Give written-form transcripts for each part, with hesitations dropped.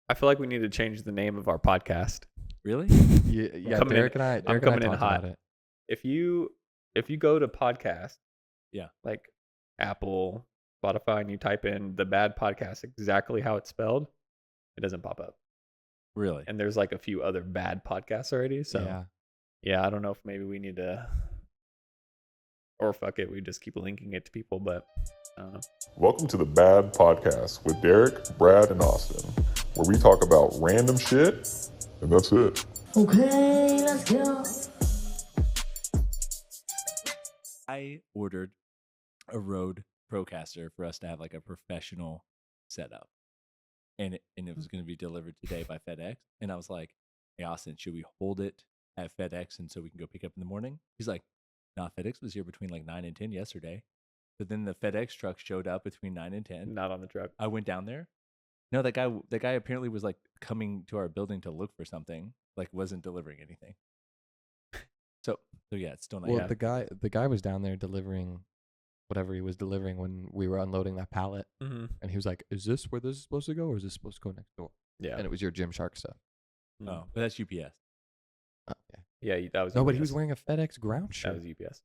I feel like we need to change the name of our podcast. Really? Yeah, coming Derek in- and I I'm coming in talked hot. about it. If you go to podcast, Yeah. like Apple, Spotify, and you type in the Bad Podcast exactly how it's spelled, it doesn't pop up. Really? And there's like a few other bad podcasts already. So yeah, I don't know if maybe we need to, or fuck it, we just keep linking it to people. But I don't know. Welcome to the Bad Podcast with Derek, Brad, and Austin, where we talk about random shit, and that's it. Okay, let's go. I ordered a Rode Procaster for us to have like a professional setup. And it was going to be delivered today by FedEx. And I was like, hey, Austin, should we hold it at FedEx and so we can go pick up in the morning? He's like, nah, FedEx was here between like 9 and 10 yesterday. But then the FedEx truck showed up between 9 and 10. Not on the truck. I went down there. No, that guy apparently was like coming to our building to look for something, like wasn't delivering anything. So yeah, it's still not. Well, yet. the guy was down there delivering whatever he was delivering when we were unloading that pallet, Mm-hmm. and he was like, "Is this where this is supposed to go, or is this supposed to go next door?" Yeah. And it was your Gymshark stuff. Oh, but that's UPS. Oh, yeah. Yeah, that was No, UPS. but he was wearing a FedEx ground That shirt. was UPS.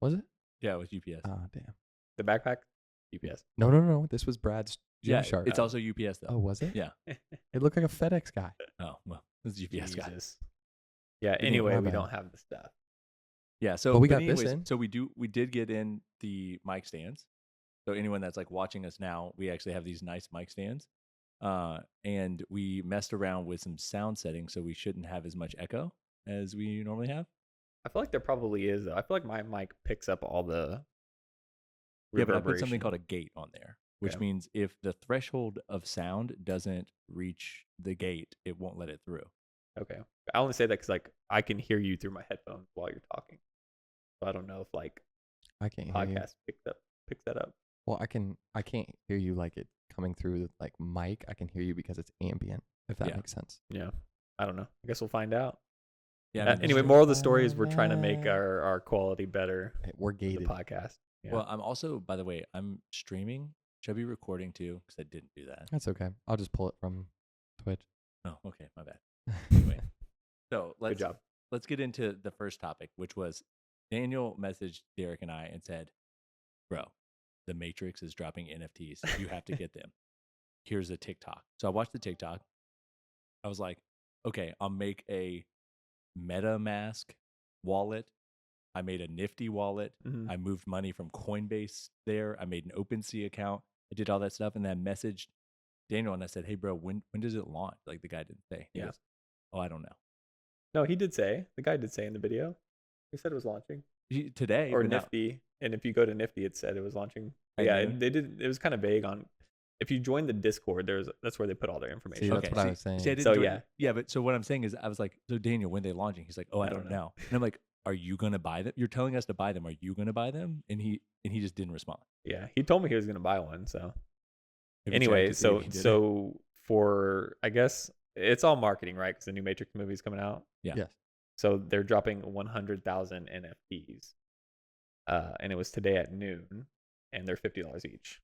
Was it? Yeah, it was UPS. Ah, damn. The backpack, UPS. No. This was Brad's Yeah, Gymshark. it's also UPS though. Oh, was it? Yeah. It looked like a FedEx guy. Oh, well, it's UPS guy. Jesus. Yeah. Didn't Anyway, my we bad. don't have the stuff. Yeah, so But we but got this anyways, in. So we did get in the mic stands. So anyone that's like watching us now, we actually have these nice mic stands. And we messed around with some sound settings so we shouldn't have as much echo as we normally have. I feel like there probably is though. I feel like my mic picks up all the. Yeah, but I put reverberation. something called a gate on there, which Okay. means if the threshold of sound doesn't reach the gate, it won't let it through. Okay. I only say that because like I can hear you through my headphones while you're talking. So I don't know if like I can't hear you. podcast picks that up. Well, I can't hear you like it coming through like mic. I can hear you because it's ambient. If that Yeah. makes sense. Yeah. I don't know. I guess we'll find out. Yeah. I mean, Anyway, moral of the story is we're trying to make our quality better We're for the gated. podcast. Yeah. Well, I'm also, by the way, I'm streaming. Should I be recording too? Because I didn't do that. That's okay. I'll just pull it from Twitch. Oh, okay, my bad. Anyway, so Good job. let's get into the first topic, which was Daniel messaged Derek and I and said, "Bro, the Matrix is dropping NFTs. You have to get them. Here's a TikTok." So I watched the TikTok. I was like, "Okay, I'll make a MetaMask wallet. I made a Nifty wallet. Mhm. I moved money from Coinbase there. I made an OpenSea account. I did all that stuff, and then I messaged Daniel and I said, "Hey, bro, when does it launch?" Like the guy didn't say. He Yeah. goes, "Oh, I don't know." No, he did say. The guy did say in the video. He said it was launching. Today Or but not- Nifty. And if you go to Nifty, it said it was launching. At Yeah, noon? they did. It was kind of vague on. If you join the Discord, that's where they put all their information. See, that's what I was saying. See, I didn't So, join- yeah. yeah. But so what I'm saying is, I was like, "So Daniel, when they launching?" He's like, "Oh, I don't know." And I'm like, "Are you gonna buy them? You're telling us to buy them. Are you gonna buy them?" And he just didn't respond. Yeah, he told me he was gonna buy one. So Have you checked anyway, to see so if he did it? so for I guess it's all marketing, right? Because the new Matrix movie is coming out. Yeah. Yes. So they're dropping 100,000 NFTs, and it was today at noon, and they're $50 each.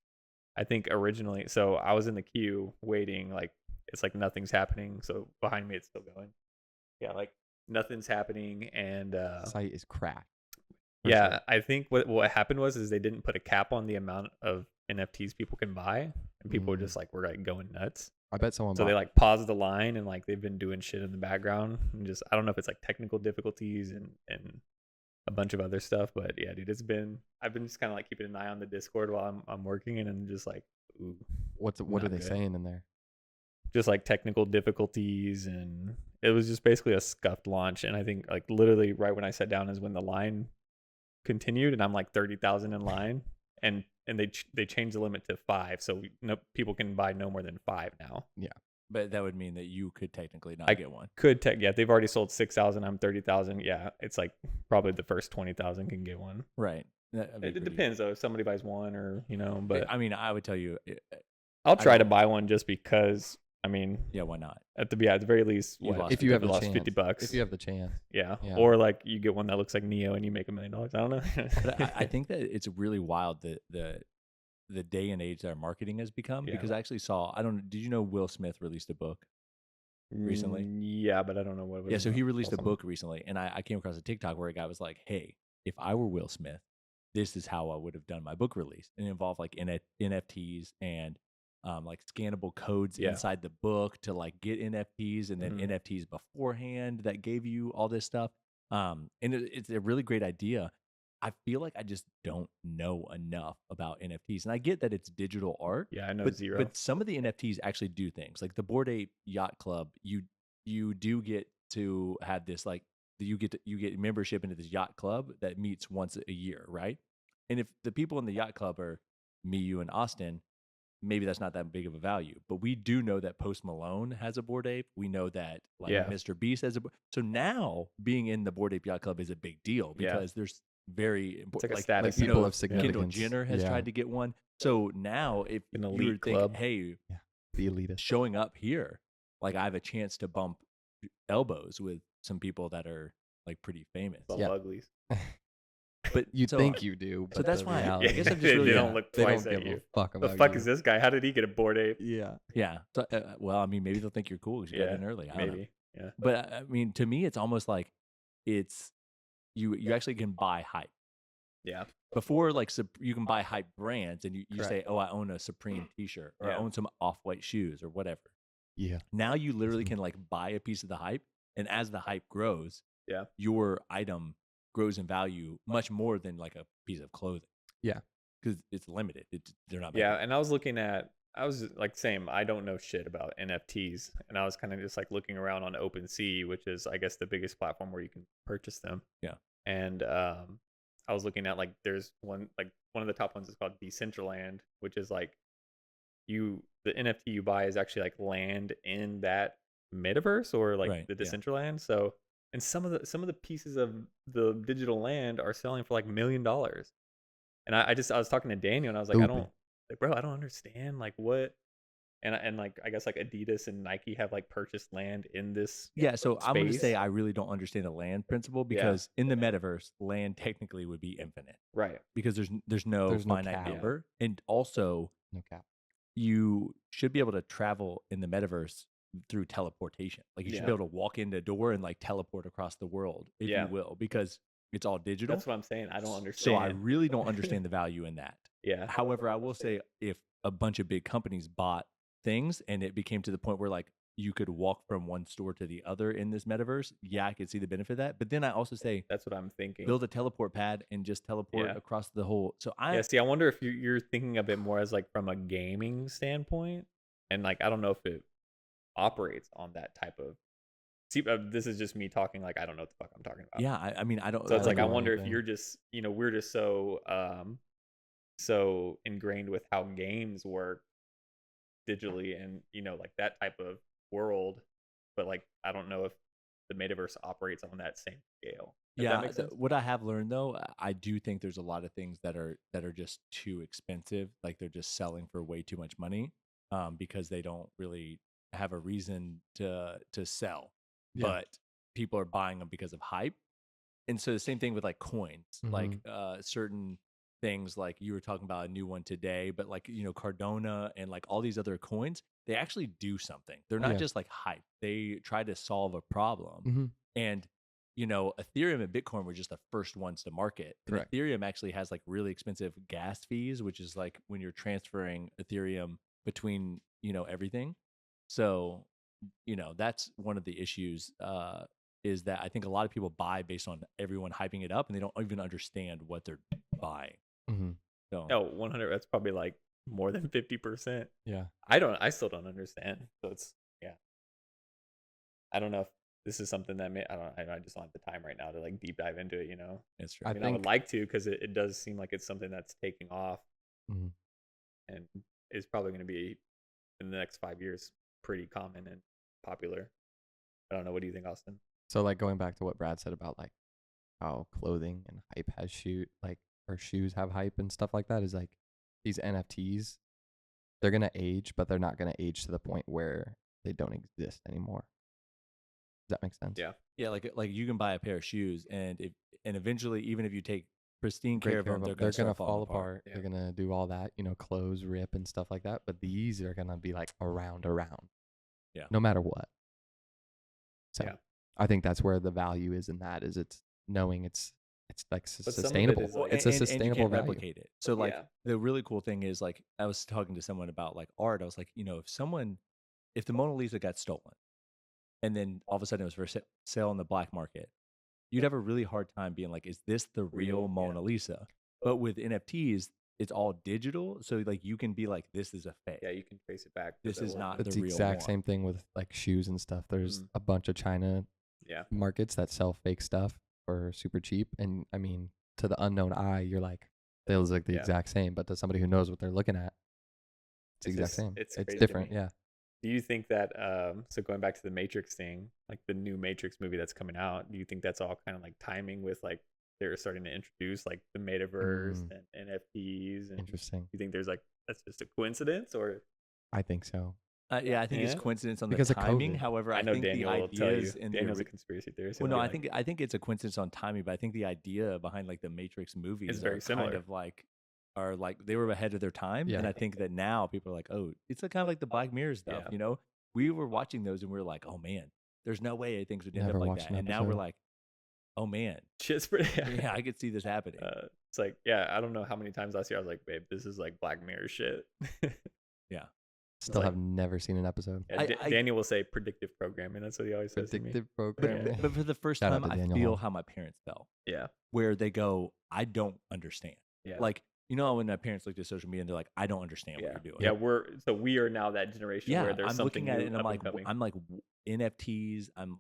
I think originally, so I was in the queue waiting, like it's like nothing's happening. So behind me, it's still going. Yeah, like nothing's happening, and Site is cracked. for yeah, sure. I think what happened was they didn't put a cap on the amount of NFTs people can buy, and people were just like we're like going nuts. I bet someone. So bought they like paused the line and like they've been doing shit in the background and just I don't know if it's like technical difficulties and a bunch of other stuff, but yeah, dude, I've been just kind of like keeping an eye on the Discord while I'm working and I'm just like, ooh, what are not they good. saying in there? just like technical difficulties, and it was just basically a scuffed launch. And I think like literally right when I sat down is when the line continued, and I'm like 30,000 in line, and they changed the limit to 5, so no people can buy no more than 5 now. But that would mean that you could technically not I get one. Yeah, they've already sold 6,000. I'm 30,000. Yeah, it's like probably the first 20,000 can get one. Right. That'd be It pretty- depends though if somebody buys one or but I mean, I would tell you, I'll try to don't- buy one just because. I mean, yeah, why not? at the very least, You've lost If you have the lost chance. $50, If you have the chance. yeah. Yeah. Or like you get one that looks like Neo and you make $1 million. I don't know. But I think that it's really wild that the day and age that our marketing has become. Yeah. Because I actually saw, did you know Will Smith released a book recently? Yeah, but I don't know what it was. Yeah, so he released a Awesome. book recently, and I came across a TikTok where a guy was like, "Hey, if I were Will Smith, this is how I would have done my book release." And it involved like NFTs and like scannable codes Yeah. inside the book to like get NFTs, and then Mhm. NFTs beforehand that gave you all this stuff. And it's a really great idea. I feel like I just don't know enough about NFTs, and I get that it's digital art. Yeah, I know But zero. but some of the NFTs actually do things. Like the Bored Ape Yacht Club, you do get to have this like you get membership into this yacht club that meets once a year, right? And if the people in the yacht club are me, you, and Austin, maybe that's not that big of a value. But we do know that Post Malone has a Bored Ape. We know that like Yeah. Mr. Beast has a. So now being in the Bored Ape Yacht Club is a big deal Yeah. because there's very It's important. like a Like status people symbol. of significance. Kendall Jenner has Yeah. tried to get one. So now if An you elite would think, club. hey, The elitist. showing up here, like I have a chance to bump elbows with some people that are like pretty famous. Bump Yeah. uglies. But You so, think you do, but that's the why I reality guess is I'm just really they don't yeah, look they twice don't at give you. a fuck The about fuck you. is this guy? How did he get a Bored Ape? Yeah. yeah. So, well, I mean, maybe they'll think you're cool because you got Yeah, in early. I don't know. maybe. Yeah. But I mean, to me, it's almost like it's you actually can buy hype. Yeah. Before, like you can buy hype brands, and you Correct. say, "Oh, I own a Supreme T-shirt, or I Yeah. own some Off-White shoes, or whatever." Yeah. Now you literally Mhm. can like buy a piece of the hype, and as the hype grows, Yeah. your item grows in value much more than like a piece of clothing. Yeah. Because it's limited. They're not. Yeah, making- and I was looking at, I was like, same, I don't know shit about NFTs, and I was kind of just like looking around on OpenSea, which is, I guess, the biggest platform where you can purchase them. Yeah. And I was looking at like, there's one of the top ones is called Decentraland, which is like the NFT you buy is actually like land in that metaverse or like Right, the yeah. Decentraland. So, and some of the pieces of the digital land are selling for like $1 million. And I was talking to Daniel, and I was like, Stupid. bro, I don't understand like what, and like I guess like Adidas and Nike have like purchased land in this. Yeah, so I'm going to say space. I really don't understand the land principle because in the metaverse, land technically would be infinite Right. because there's no There's no finite cap. number, and also No cap. you should be able to travel in the metaverse through teleportation. Like you should be Yeah. able to walk into a door and like teleport across the world, if Yeah. you will, because it's all digital. That's what I'm saying. I don't understand. So I really don't understand the value in that. Yeah. However, I will say if a bunch of big companies bought things and it became to the point where like you could walk from one store to the other in this metaverse, yeah, I could see the benefit of that. But then I also say That's what I'm thinking. build a teleport pad and just teleport Yeah. across the whole. So Yeah. See, I wonder if you're thinking of it more as like from a gaming standpoint, and like I don't know if it operates on that type of. See, this is just me talking. Like I don't know what the fuck I'm talking about. yeah, I mean I don't. So it's like I don't know wonder if anything. you're just we're just so ingrained with how games work digitally and like that type of world, but like I don't know if the metaverse operates on that same scale. Does that Yeah, make sense? what I have learned though, I do think there's a lot of things that are just too expensive. Like they're just selling for way too much money, because they don't really have a reason to sell. Yeah. But people are buying them because of hype. And so the same thing with like coins, like certain things like you were talking about a new one today, but like Cardona and like all these other coins, they actually do something. They're not Yeah. just like hype. They try to solve a problem. Mhm. And Ethereum and Bitcoin were just the first ones to market. And Correct. Ethereum actually has like really expensive gas fees, which is like when you're transferring Ethereum between, everything. So, that's one of the issues, is that I think a lot of people buy based on everyone hyping it up and they don't even understand what they're buying. Mhm. So, No, 100. That's probably like more than 50%. Yeah. I still don't understand. So it's I don't know if this is something that I just don't have the time right now to like deep dive into it. it's true. I I mean, I would think- like to because it does seem like it's something that's taking off Mhm. and is probably going to be in the next 5 years pretty common and popular. I don't know. What do you think, Austin? So like going back to what Brad said about like how clothing and hype has or shoes have hype and stuff like that is like these NFTs, they're gonna age, but they're not gonna age to the point where they don't exist anymore. Does that make sense? Yeah. Yeah, like you can buy a pair of shoes and eventually, even if you take pristine great care of them, they're They're gonna gonna start fall falling apart. Yeah. They're gonna do all that, clothes rip and stuff like that. But these are gonna be like around. Yeah. No matter what. So Yeah. I think that's where the value is in that. Is it's knowing it's like But some of it sustainable. is, like- It's a and you sustainable can't value. replicate it. So like Yeah. the really cool thing is like I was talking to someone about like art. I was like, if the Mona Lisa got stolen, and then all of a sudden it was for sale on the black market, you'd have a really hard time being like, is this the real Real, Mona Lisa? But with NFTs, it's all digital, so like you can be like, this is a fake. Yeah, you can trace it back. to This the is not origin. It's the the real exact one. same thing with like shoes and stuff. There's Mhm. a bunch of China Yeah. markets that sell fake stuff for super cheap. And I mean, to the unknown eye, you're like, they look like the Yeah. exact same. But to somebody who knows what they're looking at, it's the It's exact just- same. it's It's crazy to different. me. Yeah. Do you think that so going back to the Matrix thing, like the new Matrix movie that's coming out, do you think that's all kind of like timing with like they're starting to introduce like the metaverse and NFTs? And Interesting. you think there's like that's just a coincidence, or I think so. Yeah, I think it's Yeah? coincidence on Because the of timing. COVID. However, I know think Daniel the will tell you. ideas in Daniel's a the conspiracy theorist. well, he'll no, be like, I think it's a coincidence on timing, but I think the idea behind like the Matrix movies It's very are similar. kind of like are like they were ahead of their time, Yeah. and I think that now people are like, oh, it's like kind of like the Black Mirror stuff, Yeah. We were watching those and we were like, oh man, there's no way things would end Never up like watched that, an and now we're episode. like, oh man, shit's pretty. yeah, I could see this happening. It's like, yeah, I don't know how many times last year I was like, babe, this is like Black Mirror shit. Still like- have never seen an episode. Yeah, Daniel will say predictive programming. That's what he always says to me. Predictive but, programming. but for the first Shout out time, to I Daniel feel Hall. how my parents felt, Yeah. where they go, I don't understand. Yeah. Like when my parents looked at social media and they're like, I don't understand yeah. what you're doing. Yeah, we are now that generation where there's I'm something looking at new it and I'm up like, coming. NFTs, and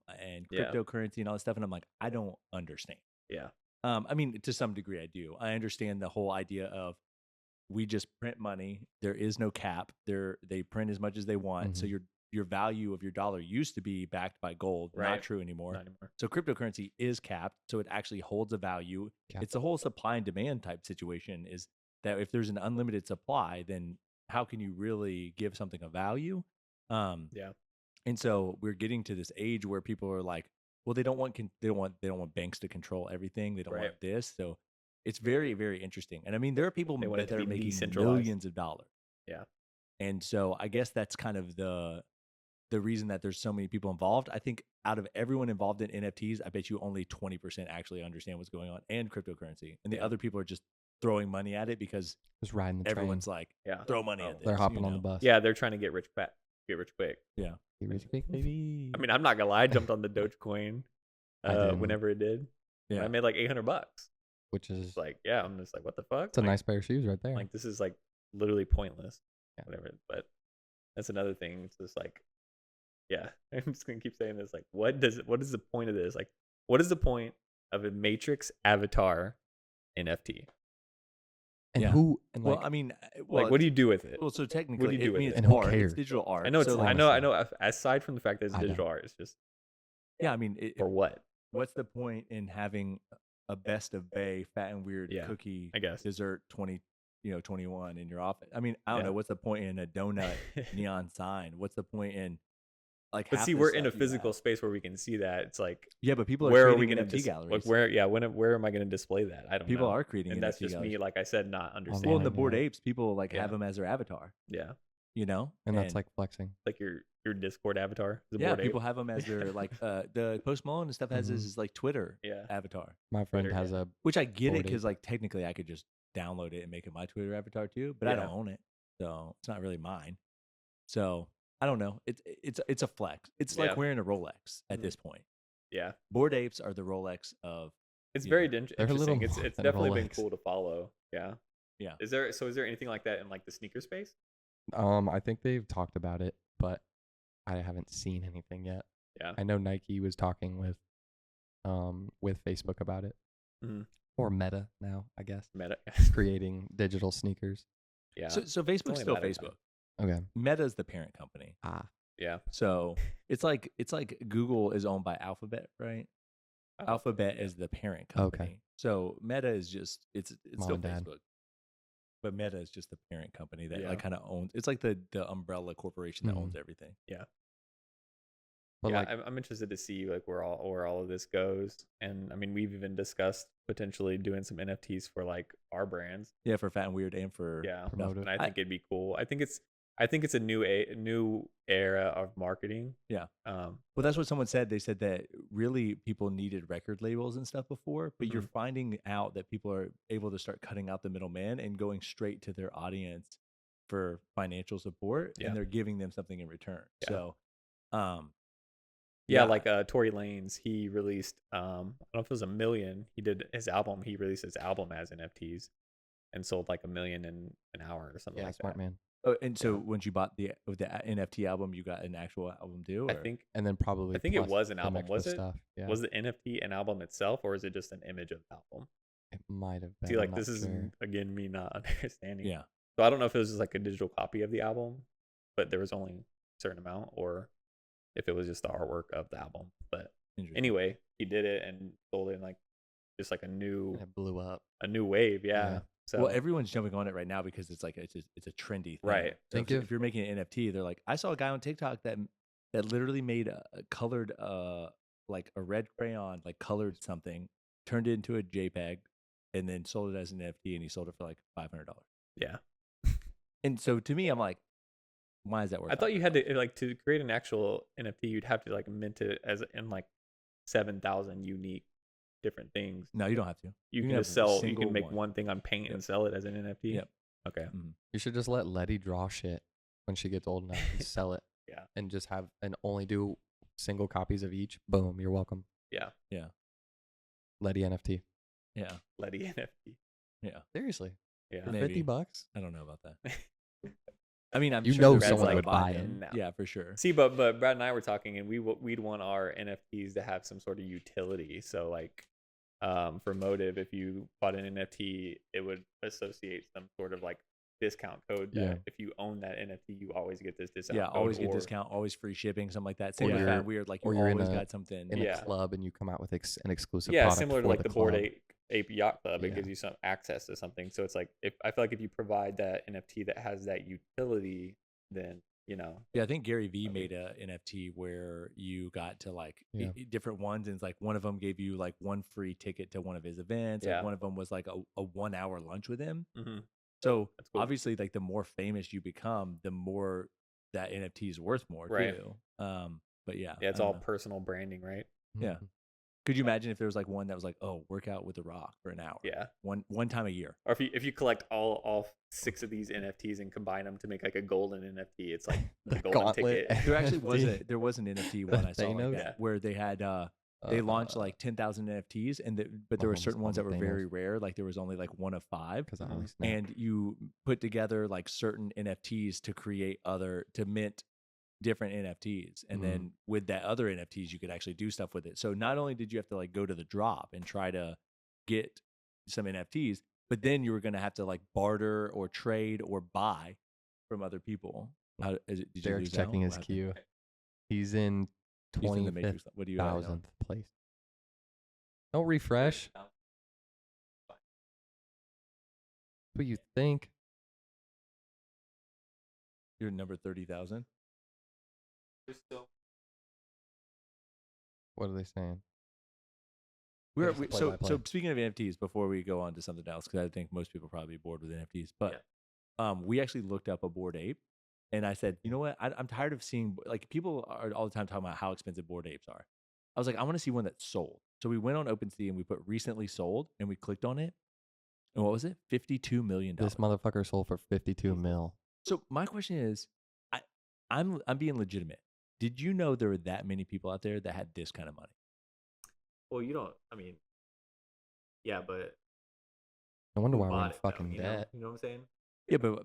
Yeah. cryptocurrency and all this stuff, and I'm like, I don't understand. Yeah. I mean, to some degree, I do. I understand the whole idea of we just print money. There is no cap. They print as much as they want. So Mhm. your value of your dollar used to be backed by gold. Right. Not true anymore. Not anymore. So cryptocurrency is capped, so it actually holds a value. Capped. It's a whole supply and demand type situation. Is that if there's an unlimited supply, then how can you really give something a value? Yeah. And so we're getting to this age where people are like, well, they don't want banks to control everything. They don't Right. want this. So it's very, very interesting. And I mean, there are people They want it that to are be making decentralized. millions of dollars. Yeah. And so I guess that's kind of the reason that there's so many people involved. I think out of everyone involved in NFTs, I bet you only 20% actually understand what's going on and cryptocurrency. And the Yeah. other people are just throwing money at it because Just riding the train. everyone's like, Yeah. throw money Oh, at this. They're hopping you on know? the bus. Yeah, they're trying to get rich quick. Yeah. Get rich quick, baby. I mean, I'm not gonna lie, I jumped on the Dogecoin I didn't. whenever it did. And Yeah. I made like $800. Which is It's like, yeah, I'm just like, what the fuck? it's a Like- nice pair of shoes right there. Like this is like literally pointless. Yeah. Whatever. But that's another thing. It's just like, yeah, I'm just gonna keep saying this. Like, what is the point of this? Like, what is the point of a Matrix avatar NFT? and yeah. who and Well, like I mean, Like, what do you do with it? Well, so technically, do I with mean, it? it's And who art. cares? It's digital art. I know it's. So, I know. honestly. Aside from the fact that it's I digital don't. art, it's just yeah, I mean, for what? what's the point in having a Best of Bay fat and weird Yeah, cookie I guess. dessert 21 in your office? I mean, I don't Yeah. know. What's the point in a donut neon sign? What's the point in like? But half see, the we're in a stuff you physical have? space where we can see that. It's like, Yeah, but people are where are we creating going to NFT galleries. like where? Yeah, where am I going to display that? I don't People know. are creating and that's NFT just me. galleries. Like I said, not understanding. Well, in the online, Bored yeah. Apes, people like have Yeah. them as their avatar. Yeah, and that's like flexing. like your Discord avatar. The yeah, Bored Ape. people have them as their like the Post Malone and stuff has Mhm. his like Twitter Yeah, avatar. My friend Twitter, has yeah. a Which I get it Bored because Ape. like technically I could just download it and make it my Twitter avatar too, but I Yeah. don't own it, so it's not really mine. So I don't know. It's a flex. It's Yeah. like wearing a Rolex at Mhm. this point. yeah. Bored Apes are the Rolex of It's you very know, interesting. they're a little It's more than definitely been Rolex. cool to follow. Yeah. Yeah. Is there anything like that in like the sneaker space? I think they've talked about it, but I haven't seen anything yet. Yeah. I know Nike was talking with Facebook about it. Mhm. Or Meta now, I guess. Meta. Creating digital sneakers. Yeah. so Facebook's only still Meta, Facebook. Okay. Meta's the parent company. yeah. So it's like Google is owned by Alphabet, right? Oh, Alphabet yeah. is the parent Okay. company. So Meta is just it's Mom still and Dad. Facebook. But Meta is just the parent company that Yeah. like kind of owns. It's like the umbrella corporation that Mhm. owns everything. Yeah. But yeah, like, I'm interested to see like where all of this goes. And I mean, we've even discussed potentially doing some NFTs for like our brands. Yeah, for Fat and Weird and for Yeah, promote and it. I think it'd be cool. I think it's a new era of marketing. Yeah. Um, Well, that's what someone said. They said that really people needed record labels and stuff before, but you're Mhm. finding out that people are able to start cutting out the middleman and going straight to their audience for financial support, Yeah. and they're giving them something in return. Yeah. So, yeah, like Tory Lanez, he released I don't know if it was a million. He did his album. He released his album as NFTs and sold like 1 million in an hour or something yeah, like smart that. man. oh, and so Yeah. once you bought the NFT album, you got an actual album too. I Or? think And then probably I think it plus was an some album. extra Was it? stuff. Yeah, Was the NFT an album itself, or is it just an image of the album? it might have been. See, I'm like not this is sure. again me not understanding. Yeah. So I don't know if it was just like a digital copy of the album, but there was only a certain amount, or if it was just the artwork of the album. But Interesting. anyway, he did it and sold it in like just like a And new it blew up. wave. Yeah. Yeah. So Well, everyone's jumping on it right now because it's like it's a trendy thing. Right. So Think if you're making an NFT, they're like, I saw a guy on TikTok that literally made a colored like a red crayon, like colored something, turned it into a JPEG, and then sold it as an NFT, and he sold it for like $500. yeah. And so to me, I'm like, why is that worth? I thought you had to like to create an actual NFT, you'd have to like mint it as in like 7,000 unique different things. No, you don't have to. You can have just a sell. You single can make one thing on Paint Yep. and sell it as an NFT. Yep. Okay. You should just let Letty draw shit when she gets old enough and sell it. Yeah. And just have and only do single copies of each. Boom, you're welcome. Yeah. Yeah. Letty NFT. Yeah. Letty NFT. Yeah. Seriously. Yeah. For Maybe. $50? I don't know about that. I mean, I'm You sure know there's someone like would buy them. it. Yeah, for sure. See, but Brad and I were talking, and we'd want our NFTs to have some sort of utility. So like, for Motive, if you bought an NFT, it would associate some sort of like discount code that Yeah. if you own that NFT, you always get this discount. Yeah, code, always get or- discount, always free shipping, something like that. Same Or with you're- Fat and Weird, like you or you're in always a- got something. In Yeah. a club and you come out with an exclusive Yeah, product similar to for like the the Bored club. Ape Yacht Club. It Yeah. gives you some access to something. So it's like if I feel like if you provide that NFT that has that utility, then you know. Yeah, I think Gary Vee made a NFT where you got to like Yeah. different ones, and it's like one of them gave you like one free ticket to one of his events. Yeah. Like one of them was like a 1 hour lunch with him. Mm-hmm. So That's cool. obviously, like the more famous you become, the more that NFT is worth more Right. too. But yeah, Yeah, it's I don't all know. personal branding, right? Yeah. Mhm. Could you imagine if there was like one that was like, oh, work out with The Rock for an hour? Yeah. One time a year. Or if you collect all 6 of these NFTs and combine them to make like a golden NFT, it's like the golden gauntlet. ticket. There actually NFT. there was an NFT one I saw like Thanos? that, Yeah. where they had they launched like 10,000 NFTs, and but there were Mahomes certain ones that called were him very Thanos. rare. Like there was only like 1 of 5, Because I always snap. and you put together like certain NFTs to create to mint different NFTs, and Mhm. then with that other NFTs you could actually do stuff with it. So not only did you have to like go to the drop and try to get some NFTs, but then you were going to have to like barter or trade or buy from other people. How is it? Did you Derek's lose out? checking What his happened? queue. He's in He's in the Matrix. 25,000th What do you at right now? place. Don't refresh. What you think? You're number 30,000. What are they saying? We're, Here's the we, so play-by-play. speaking of NFTs, before we go on to something else, because I think most people are probably bored with NFTs, but we actually looked up a Bored Ape, and I said, you know what? I'm tired of seeing like people are all the time talking about how expensive Bored Apes are. I was like, I want to see one that's sold. So we went on OpenSea and we put recently sold, and we clicked on it, and what was it? $52 million. This motherfucker sold for 52 mil. So my question is, I'm being legitimate. Did you know there were that many people out there that had this kind of money? Well, you don't. I mean, yeah, but No wonder who why we're in bought it, though, fucking you know? debt. You know what I'm saying? Yeah, but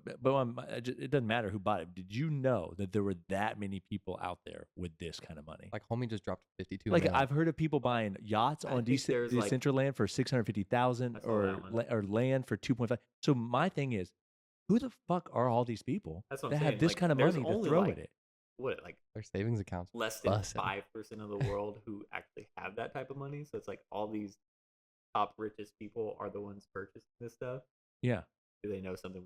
it doesn't matter who bought it. Did you know that there were that many people out there with this kind of money? Like homie just dropped 52 Like mil. I've heard of people buying yachts I on think there's, like- Decentraland for 650,000 I saw that one. or land for 2.5. So my thing is, who the fuck are all these people That's what that I'm have saying. this Like, kind of there's money to only, throw like, at it? What, like Their savings accounts. less than bussin'. 5% of the world who actually have that type of money? So it's like all these top richest people are the ones purchasing this stuff. Yeah. Do they know something?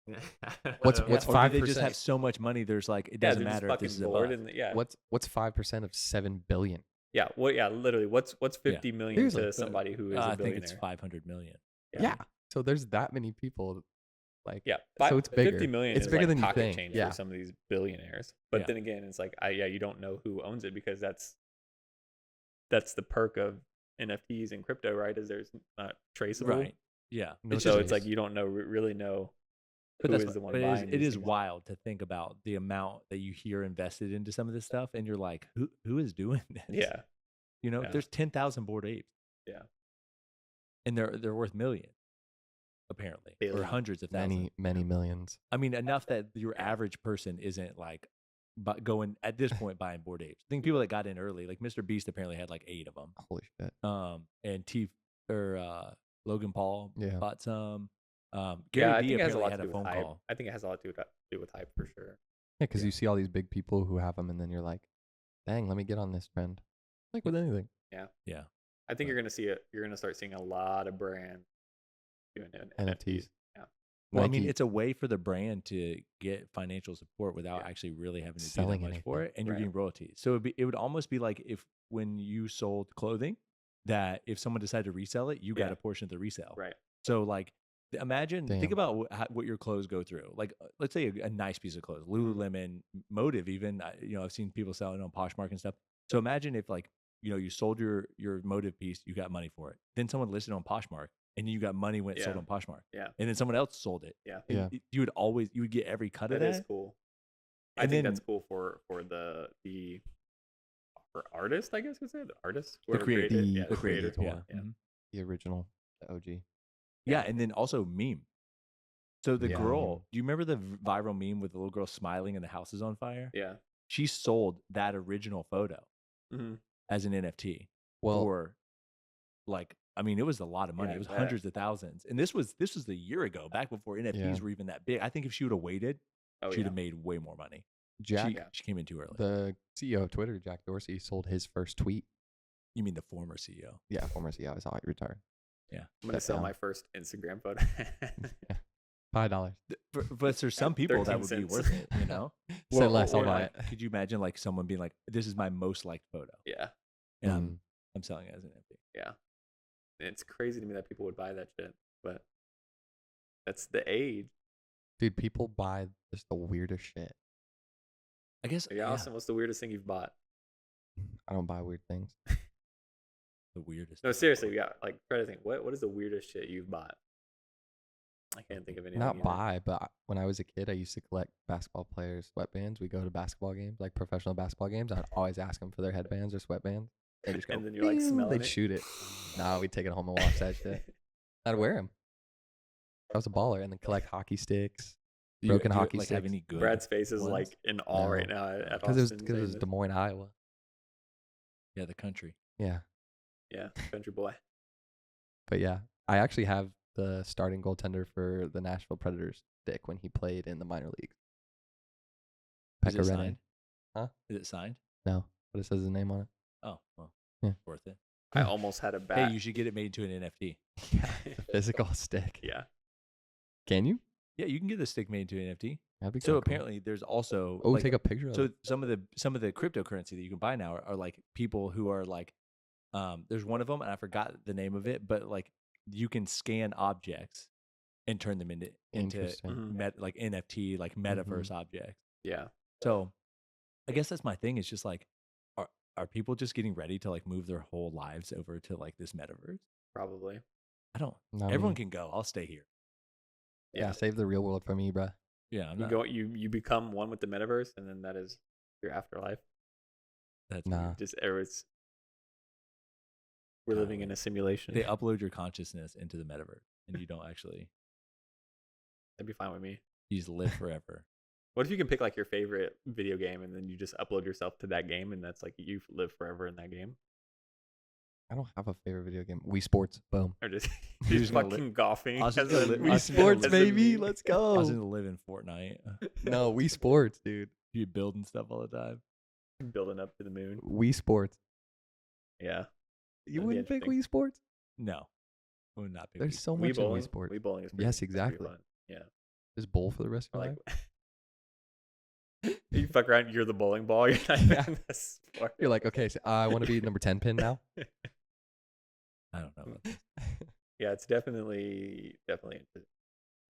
What's Yeah, or do they just 5%? have so much money? There's like it Yeah, doesn't they're just matter if this fucking is a bored buff. and yeah. What's 5% of 7 billion? Yeah, well, yeah, literally. What's Yeah. 50 million Seriously. to somebody who is a I think billionaire? it's 500 million. Yeah. So there's that many people. Like, Yeah, so it's bigger. 50 million It's is bigger like than you pocket think. change Yeah. for some of these billionaires. But Yeah. then again, it's like, yeah, you don't know who owns it because that's the perk of NFTs and crypto, right? Is there's not traceable. Right. Yeah. No So trace. it's like you don't know really know But who that's is the one but buying. it these is things. wild to think about the amount that you hear invested into some of this stuff, and you're like, who is doing this? Yeah, You know, Yeah. there's 10,000 Bored Apes. Yeah. And they're worth millions, apparently, or Billion. hundreds of thousands. many millions. I mean, enough that your average person isn't like, but going at this point buying Bored Apes. I think people that got in early, like Mr. Beast, apparently had like 8 of them. Holy shit. And Logan Paul Yeah. bought some. Yeah, Gary I Vee think it has a apparently lot had to a do phone with hype. call. I think it has a lot to do with hype for sure. Yeah, because Yeah. you see all these big people who have them, and then you're like, dang, let me get on this trend. Like with anything. Yeah. I think you're gonna see it. You're gonna start seeing a lot of brands doing NFTs. Yeah. Well, I mean, Nike. it's a way for the brand to get financial support without Yeah. actually really having to Selling do that much for anything. it, and you're Right. getting royalties. So it would almost be like if when you sold clothing, that if someone decided to resell it, you got Yeah. a portion of the resale. Right. So like, think Damn. about what your clothes go through. Like, let's say a nice piece of clothes, Mm-hmm. Lululemon, Motive, even. I've seen people selling on Poshmark and stuff. So imagine if like you sold your Motive piece, you got money for it. Then someone listed on Poshmark, and you got money when it sold Yeah. on Poshmark. Yeah. And then someone else sold it. Yeah. And Yeah. you would get every cut of That that. is cool. I And think then that's cool for artists, I guess you could say the artist, the whoever creator, created it. The Yeah, the creator. creator. yeah, mhm. The original, the OG. Yeah, and then also meme. So the Yeah. girl, do you remember the viral meme with the little girl smiling and the house is on fire? Yeah. She sold that original photo Mm-hmm. as an NFT. Well, Or like, I mean, it was a lot of money. Yeah, It was I bet. hundreds of thousands. And this was a year ago, back before NFTs were even that big. I think if she would have waited, Oh she'd yeah. have made way more money. Jack, She came in too early. the CEO of Twitter, Jack Dorsey, sold his first tweet. You mean the former CEO? Yeah, former CEO. I saw it retired. Yeah. I'm gonna Step sell down. my first Instagram photo. $5. But there's some people that 13 would be cents. worth it, you know? Say less, I'll or buy like, it. could you imagine like someone being like, "This is my most liked photo," Yeah. and Mm. I'm selling it as an NFT. Yeah. It's crazy to me that people would buy that shit, but that's the age. Dude, people buy just the weirdest shit. I guess Yeah, Austin, what's the weirdest thing you've bought? I don't buy weird things. the weirdest. No, seriously, we got like try to think. What is the weirdest shit you've bought? I can't think of anything. Not either. buy, but when I was a kid, I used to collect basketball players' sweatbands. We go to basketball games, like professional basketball games. I'd always ask them for their headbands or sweatbands. They just go, And then you're like "Ew," smelling they'd it. shoot it. Nah, we'd take it home and wash that shit. I'd wear them. I was a baller, and then collect hockey sticks, broken Do you, hockey like sticks. have any good? Brad's face is ones? like in awe right No. now at Because Austin. it saying was this. Des Moines, Iowa. Yeah, the country. Yeah, Yeah, country boy. but yeah, I actually have the starting goaltender for the Nashville Predators stick when he played in the minor leagues. Is it Pekka Rinne. signed? Huh? Is it signed? No, but it says his name on it. Oh, well, Yeah. worth it. I almost had a bat. Hey, you should get it made into an NFT. Yeah, the physical stick. Yeah. Can you? Yeah, you can get the stick made into an NFT. That'd be So kinda cool. apparently, there's also Oh, like, take a picture of so it. some of the cryptocurrency that you can buy now are like people who are like, there's one of them and I forgot the name of it, but like you can scan objects and turn them into Interesting. Mhm. like NFT, like metaverse objects. Yeah. So I guess that's my thing. It's just like, are people just getting ready to like move their whole lives over to like this metaverse? Probably. I don't. Not Everyone me. can go. I'll stay here. Yeah, Yeah. save the real world for me, bruh. Yeah, I'm You not. go. You become one with the metaverse, and then that is your afterlife. That's Nah. weird. Just we're living in a simulation. They upload your consciousness into the metaverse, and you don't actually. That'd be fine with me. You just live forever. What if you can pick like your favorite video game, and then you just upload yourself to that game, and that's like you live forever in that game, I don't have a favorite video game. Wii Sports. Boom. or just You're just just gonna fucking golfing. I was just as gonna a- li- I Wii was gonna Sports, as a baby. meme. Let's I was go. gonna live in Fortnite. No, Wii Sports, dude. You building stuff all the time. building up to the moon. Wii Sports. Yeah. You That'd be wouldn't pick interesting. Wii Sports? No, I would not pick. There's Wii. so Wii much in bowling. Wii Sports. Wii bowling is Yes, that's pretty exactly. fun. Yeah. Just bowl for the rest of your Like, life. you fuck around, you're the bowling ball. You're not Yeah. even the sport. You're like, okay, so I want to be number 10 pin now. I don't know. About this. Yeah, it's definitely interesting.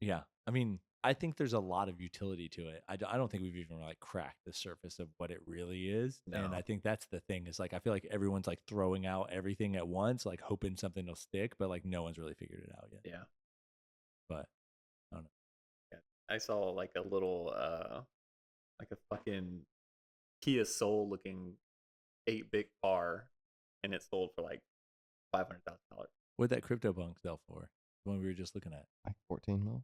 Yeah, I mean, I think there's a lot of utility to it. I don't think we've even like cracked the surface of what it really is. And No. I think that's the thing is like I feel like everyone's like throwing out everything at once, like hoping something will stick, but like no one's really figured it out yet. Yeah. But I don't know. Yeah. I saw like a little like a fucking Kia Soul looking 8-bit car, and it sold for like $500,000. What'd that CryptoPunk sell for? The one we were just looking at. Like 14 mil.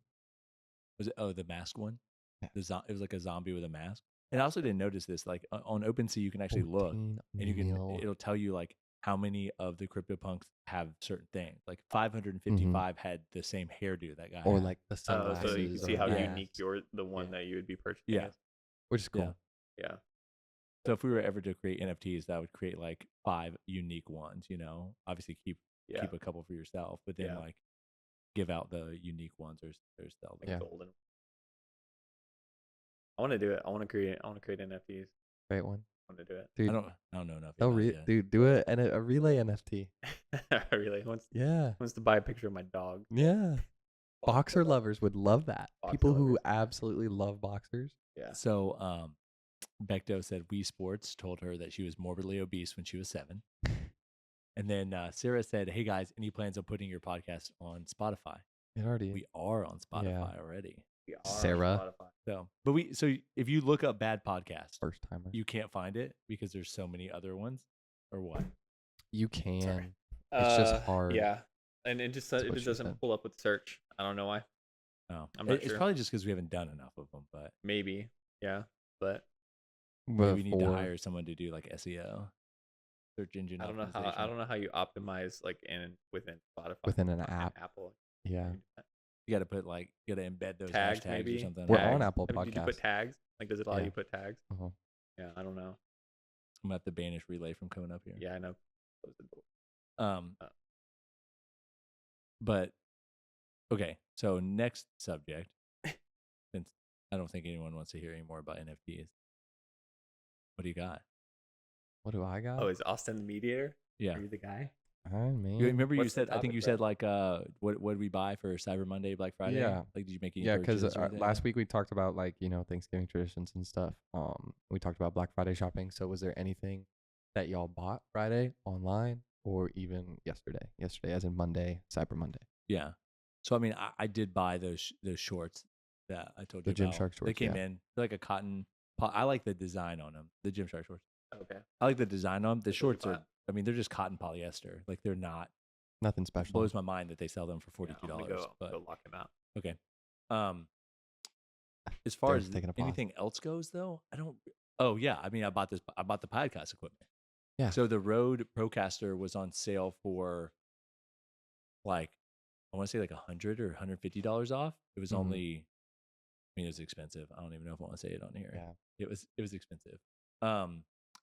Was it the mask one? Yeah. It was like a zombie with a mask. And I also didn't notice this. Like on OpenSea, you can actually look, 14 and you can mil. it'll tell you like how many of the CryptoPunks have certain things. Like 555 had the same hairdo that guy Or had. like the Oh, sunglasses. so you can see or how the unique mask, the one Yeah. that you would be purchasing Yeah. is. which is cool. Yeah. So if we were ever to create NFTs, that would create like 5 unique ones. You know, obviously keep Yeah. a couple for yourself, but then Yeah. like give out the unique ones or sell them. Like Yeah. golden. I want to do it. I want to create NFTs. Great one. I want to do it. Dude, I don't know enough. they'll about it yet. dude, do it and a relay NFT. I really wants Yeah. to buy a picture of my dog. Yeah. Boxer lovers would love that. Boxer People who lovers. absolutely love boxers. Yeah. So Becto said Wii Sports told her that she was morbidly obese when she was 7. And then Sarah said, "Hey guys, any plans on putting your podcast on Spotify?" It already. We are on Spotify already. We are on Sarah. Spotify. So if you look up Bad Podcast, First timer. you can't find it because there's so many other ones, or what? You can. Sorry. It's just hard. Yeah. And it just That's what she doesn't said. pull up with search. I don't know why. Oh, I'm not it's sure. probably just because we haven't done enough of them, but Maybe. Yeah. But maybe we need to Before- hire someone to do like SEO, search engine. I don't know how you optimize like within Spotify. Within an and app. Apple. Yeah. You got to put like you got to embed those Tags, hashtags maybe. or something. We're Tags. on Apple Did you put Podcasts. tags? Like, does it allow you Yeah. to put tags? Uh-huh. Yeah, I don't know. I'm gonna have to banish Relay from coming up here. Yeah, I know. Close the door. But okay. So next subject, since I don't think anyone wants to hear any more about NFTs. What do you got? What do I got? Oh, is Austin the mediator? Yeah. Are you the guy? Man. You remember you What's the said I think topic, you bro? said like what did we buy for Cyber Monday, Black Friday? Yeah. Like did you make any Yeah, because purchases or anything? last week we talked about like Thanksgiving traditions and stuff. We talked about Black Friday shopping. So was there anything that y'all bought Friday online or even yesterday? Yesterday, as in Monday, Cyber Monday. Yeah. So I mean I did buy those shorts that I told you The about. Gymshark They shorts, came yeah. in they're like a cotton. I like the design on them. The Gymshark shorts. Okay. I like the design on them. The That's what you shorts are. bought. I mean they're just cotton polyester. Like they're not. Nothing It special. blows my mind that they sell them for $42. Yeah, I'm gonna But go lock him out. okay. As far Derek's as taking a pause. anything else goes, though, I don't. Oh yeah, I mean, I bought the podcast equipment. Yeah. So the Rode Procaster was on sale for like I want to say like $100 or $150 off. It was Mhm. only. I mean, it was expensive. I don't even know if I want to say it on here. Yeah. It was expensive.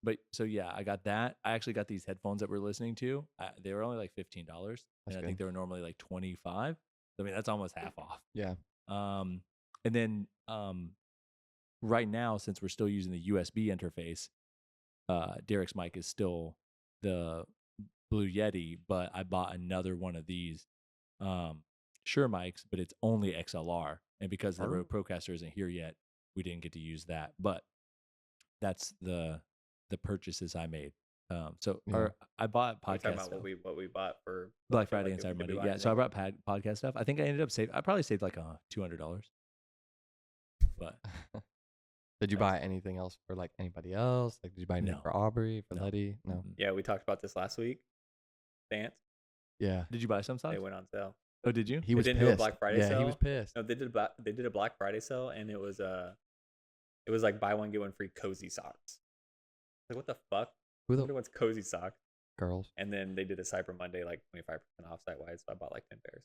But so yeah, I got that. I actually got these headphones that we're listening to. They were only like $15, and I think good. they were normally like 25. I mean, that's almost half off. Yeah. And then right now, since we're still using the USB interface, Derek's mic is still the Blue Yeti, but I bought another one of these Shure mics, but it's only XLR. And because the Rode Procaster isn't here yet, we didn't get to use that. But that's the purchases I made. So Yeah. I bought We're talking podcast about what we bought for Black Friday and like, Cyber did we Monday. buy Yeah, so I anything? brought podcast stuff. I think I ended up I probably saved like $200. But Did you buy anything else for like anybody else? Like, did you buy anything No. for Aubrey, for No. Letty? No. mm-mm. Yeah, we talked about this last week. Dance. Yeah. Did you buy some socks? They went on sale. Oh, did you? He was didn't pissed. do a Black Friday yeah, sale? he was pissed. No, they did a Black Friday sale, and it was like buy one get one free cozy socks. Like, what the fuck? Who Nobody the wants cozy socks. girls? And then they did a Cyber Monday like 25% off site wide, so I bought like 10 pairs.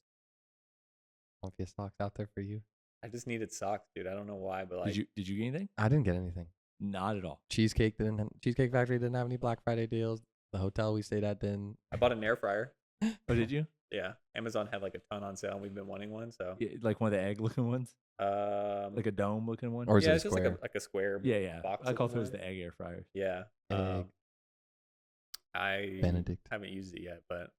Plenty of socks out there for you. I just needed socks, dude. I don't know why, but like, Did you get anything? I didn't get anything. Not at all. Cheesecake Factory didn't have any Black Friday deals. The hotel we stayed at didn't. I bought an air fryer. Oh, did you? Yeah, Amazon had like a ton on sale, and we've been wanting one. So, Yeah, like one of the egg looking ones, like a dome looking one. Or is yeah, it a it's just square? like a square. Yeah. box I call looking those one. the egg air fryers. Yeah. Egg. I Benedict. haven't used it yet, but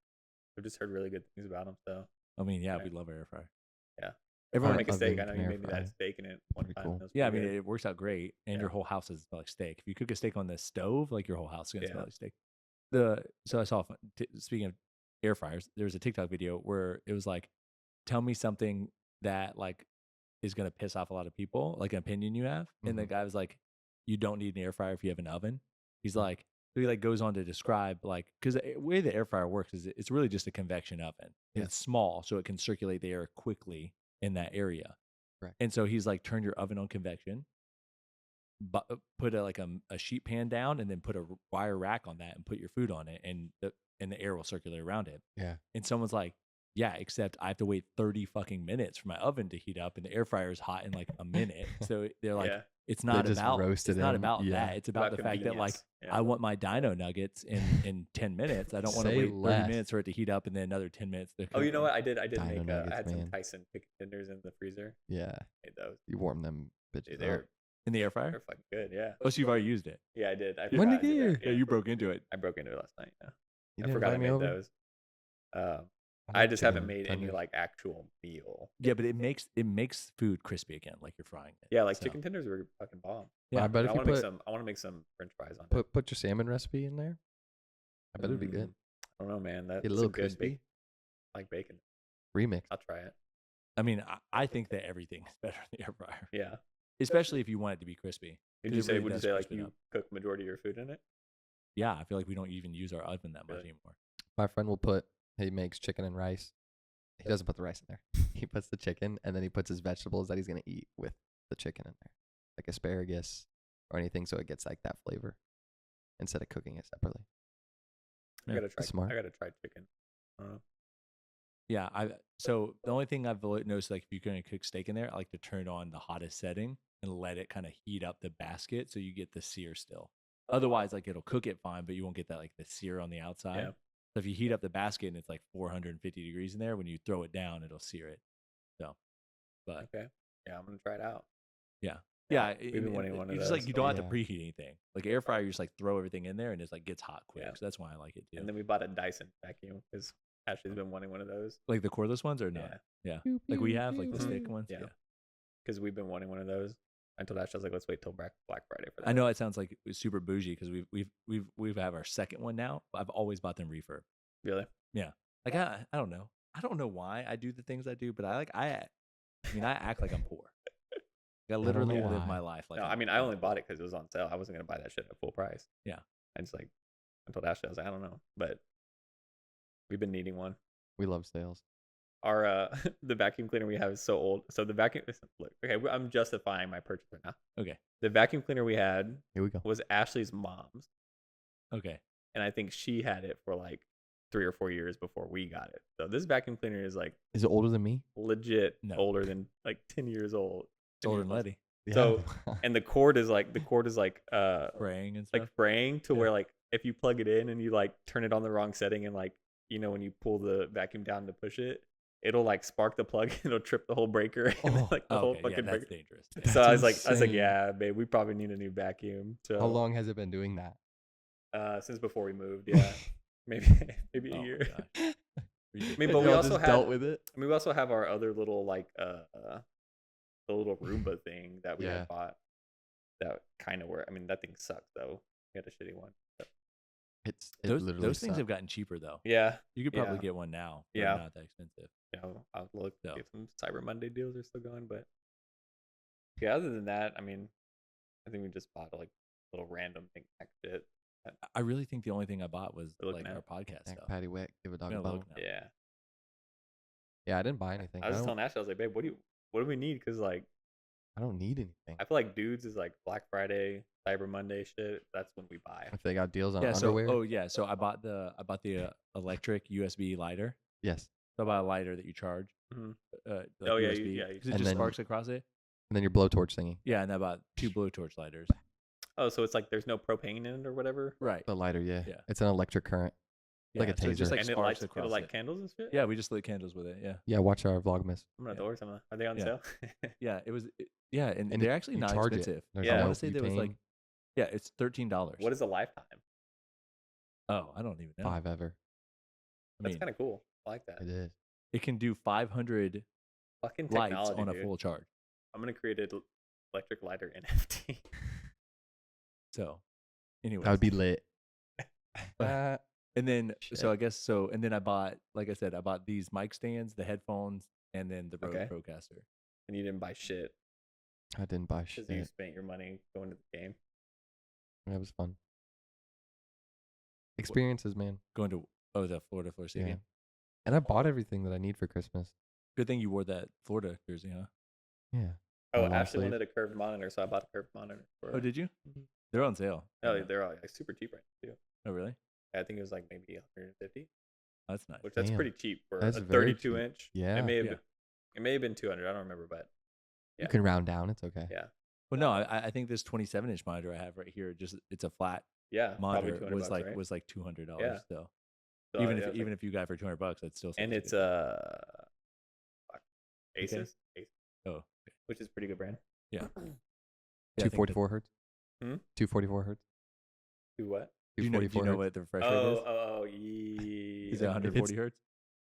I've just heard really good things about them. So, I mean, yeah, Yeah. we love our air fryer. Yeah. I Everyone want to make a steak. I oven know and you air made me that fryer. steak in it one Pretty time. cool. That was Yeah, I pretty mean, good. it works out great, and your Yeah. whole house is like steak. If you cook a steak on the stove, like your whole house is gonna smell Yeah. like steak. So I saw. Speaking of air fryers, there was a TikTok video where it was like, tell me something that like is gonna piss off a lot of people, like an opinion you have, and the Mhm. guy was like, you don't need an air fryer if you have an oven. He's like, so he like goes on to describe like, because the way the air fryer works is it's really just a convection oven. Yeah. It's small, so it can circulate the air quickly in that area. Correct. And so he's like, turn your oven on convection, but put a sheet pan down, and then put a wire rack on that, and put your food on it, and the air will circulate around it. Yeah. And someone's like, yeah, except I have to wait 30 fucking minutes for my oven to heat up, and the air fryer is hot in like a minute. So they're like, Yeah. it's not just about roasted it's not him. about Yeah. that. It's about the fact that like convenience. Yeah. I want my dino nuggets in 10 minutes. I don't want to Say wait 30 less. minutes for it to heat up and then another 10 minutes to Oh, cook you know them. what? I did Dino make. I nuggets, had some man. Tyson chicken tenders in the freezer. Yeah. Made those. You warm them Dude, bitches they're up. In the air fryer? they're fucking good. Yeah. Oh, so you've already used it. Yeah, I did. I When forgot did I you did get that. here? Yeah, you broke into it. I broke into it last night. Yeah. You I didn't forgot I invite me made over? those. I I like just haven't chicken made any tenders. like actual meal. Yeah, but it makes food crispy again, like you're frying it. Yeah, like So, chicken tenders were fucking bomb. Yeah, I bet I if you want to make put, some. I want to make some French fries on it. put your salmon recipe in there, I bet it'd be good. I don't know, man. That's Get a little good crispy. like bacon. Remix. I'll try it. I mean, I think that everything is better in the air fryer, Yeah. especially if you want it to be crispy. Would 'Cause you it say? really Would you does say like crisp it you up. cook majority of your food in it? Yeah, I feel like we don't even use our oven that much Really? anymore. My friend he makes chicken and rice. He doesn't put the rice in there. He puts the chicken and then he puts his vegetables that he's going to eat with the chicken in there. Like asparagus or anything so it gets like that flavor instead of cooking it separately. I gotta try. That's smart. I gotta try chicken. Yeah, so the only thing I've noticed, like if you're going to cook steak in there, I like to turn on the hottest setting and let it kind of heat up the basket so you get the sear still. Otherwise, like it'll cook it fine, but you won't get that like the sear on the outside. Yeah. So if you heat up the basket and it's like 450 degrees in there, when you throw it down, it'll sear it. So, but Okay. Yeah, I'm gonna try it out. yeah, we've been wanting one of it's just like those. you don't have Yeah. to preheat anything. Like air fryer, you just like throw everything in there and it's like gets hot quick. Yeah. So that's why I like it too. And then we bought a Dyson vacuum because Ashley's been wanting one of those. Like the cordless ones or no? Yeah. Yeah, like we have like the pew. stick ones. Yeah. Yeah. Because we've been wanting one of those. I told Ashley, I was like, let's wait till Black Friday for that. I know it sounds like it's super bougie because we've have our second one now. I've always bought them refurb. Really? Like I don't know. I don't know why I do the things I do, but I mean I act like I'm poor. Like, I don't literally know live why. my life like No, I mean, I only bought it because it was on sale. I wasn't gonna buy that shit at full price. Yeah. I just like, I told Ashley, I was like, I don't know, but we've been needing one. We love sales. Our the vacuum cleaner we have is so old. So the vacuum, look, okay, I'm justifying my purchase right now. Okay. The vacuum cleaner we had Here we go. was Ashley's mom's, Okay. and I think she had it for like 3 or 4 years before we got it. So this vacuum cleaner is like Is it older than me? legit No. older than like 10 years old. It's older than Letty. So- And the cord is like Spraying and stuff. like fraying to Yeah. where like if you plug it in and you like turn it on the wrong setting and like when you pull the vacuum down to push it, it'll like spark the plug and it'll trip the whole breaker and Oh. like the whole Okay, yeah, fucking that's breaker. dangerous. So I was like, insane. yeah, babe, we probably need a new vacuum. So How long has it been doing that? Since before we moved, yeah, maybe a Oh my year. gosh. I Ridiculous. mean, but we Y'all also just had dealt with it. I mean, we also have our other little like the little Roomba thing that we Yeah. had bought. That kind of worked. I mean, that thing sucked though. We had a shitty one. But It those literally things have sucked. gotten cheaper though. yeah, You could probably Yeah. get one now. They're Yeah. not that expensive. I'll look So. if some Cyber Monday deals are still going. But yeah, other than that, I mean, I think we just bought like little random thing pack shit. I really think the only thing I bought was We're looking like at our podcast Thank stuff. Patty Wick, give a dog a Gonna bone. look now. Yeah, Yeah, I didn't buy anything. I was just don't, telling Ashley, I was like, babe, what do we need? Because like I don't need anything. I feel like dudes is like Black Friday, Cyber Monday shit. That's when we buy. If they got deals on Yeah. So underwear, so I bought the electric USB lighter. yes. So I bought a lighter that you charge. Mhm. Like Oh, yeah, USB, yeah, 'cause it And just then- sparks across it. And then your blowtorch thingy, Yeah, and I bought 2 blowtorch lighters. Oh, so it's like there's no propane in it or whatever. Right. the lighter, yeah. Yeah. It's an electric current. Like a so it just taser. like and it sparks lights, across it'll light it. candles and shit. Yeah, we just lit candles with it. Yeah, Yeah, watch our Vlogmas. I'm gonna Yeah. order some. Are they on Yeah. sale? yeah. It was. Yeah, and And they're actually you not charge it. expensive. There's Yeah. I no want to say there was like, butane. yeah, it's $13. What is a lifetime? Oh, I don't even know. 5 ever. I That's mean, kind of cool. I like that. It is. it can do 500 Fucking lights technology, on a dude. full charge. I'm gonna create an electric lighter NFT. So, anyway, That would be lit. and then Shit. so I guess so, and then I bought, like I said, I bought these mic stands, the headphones, and then the Rode Okay. Procaster. And you didn't buy shit I didn't buy because shit. you spent your money going to the game. That was fun. Experiences, man. Going to the Florida State Yeah. game. And I bought everything that I need for Christmas. Good thing you wore that Florida jersey, huh? Yeah. Oh, My long Ashley sleeve. wanted a curved monitor, so I bought a curved monitor for her. Oh, did you? Mhm. They're on sale. Oh, Yeah. they're all like super cheap right now too. Oh, really? I think it was like maybe 150, That's nice. which that's Damn. pretty cheap for That's a very 32 cheap. inch. Yeah. It may have Yeah. been 200. I don't remember, but You yeah. can round down. It's okay. yeah, Well, no, I think this 27-inch monitor I have right here, just it's a flat yeah, probably monitor, 200 was bucks, like right? was like $200. Yeah. So So, even yeah, if it's even like- if you got it for $200, that's still and sounds it's good. fuck, Asus, Oh, okay. which is a pretty good brand. Yeah. Yeah, I think 244 hertz. Hmm? 244 hertz. To what? Do you know 244 hertz. what the refresh rate is? Oh, Is it yeah. 140 hertz?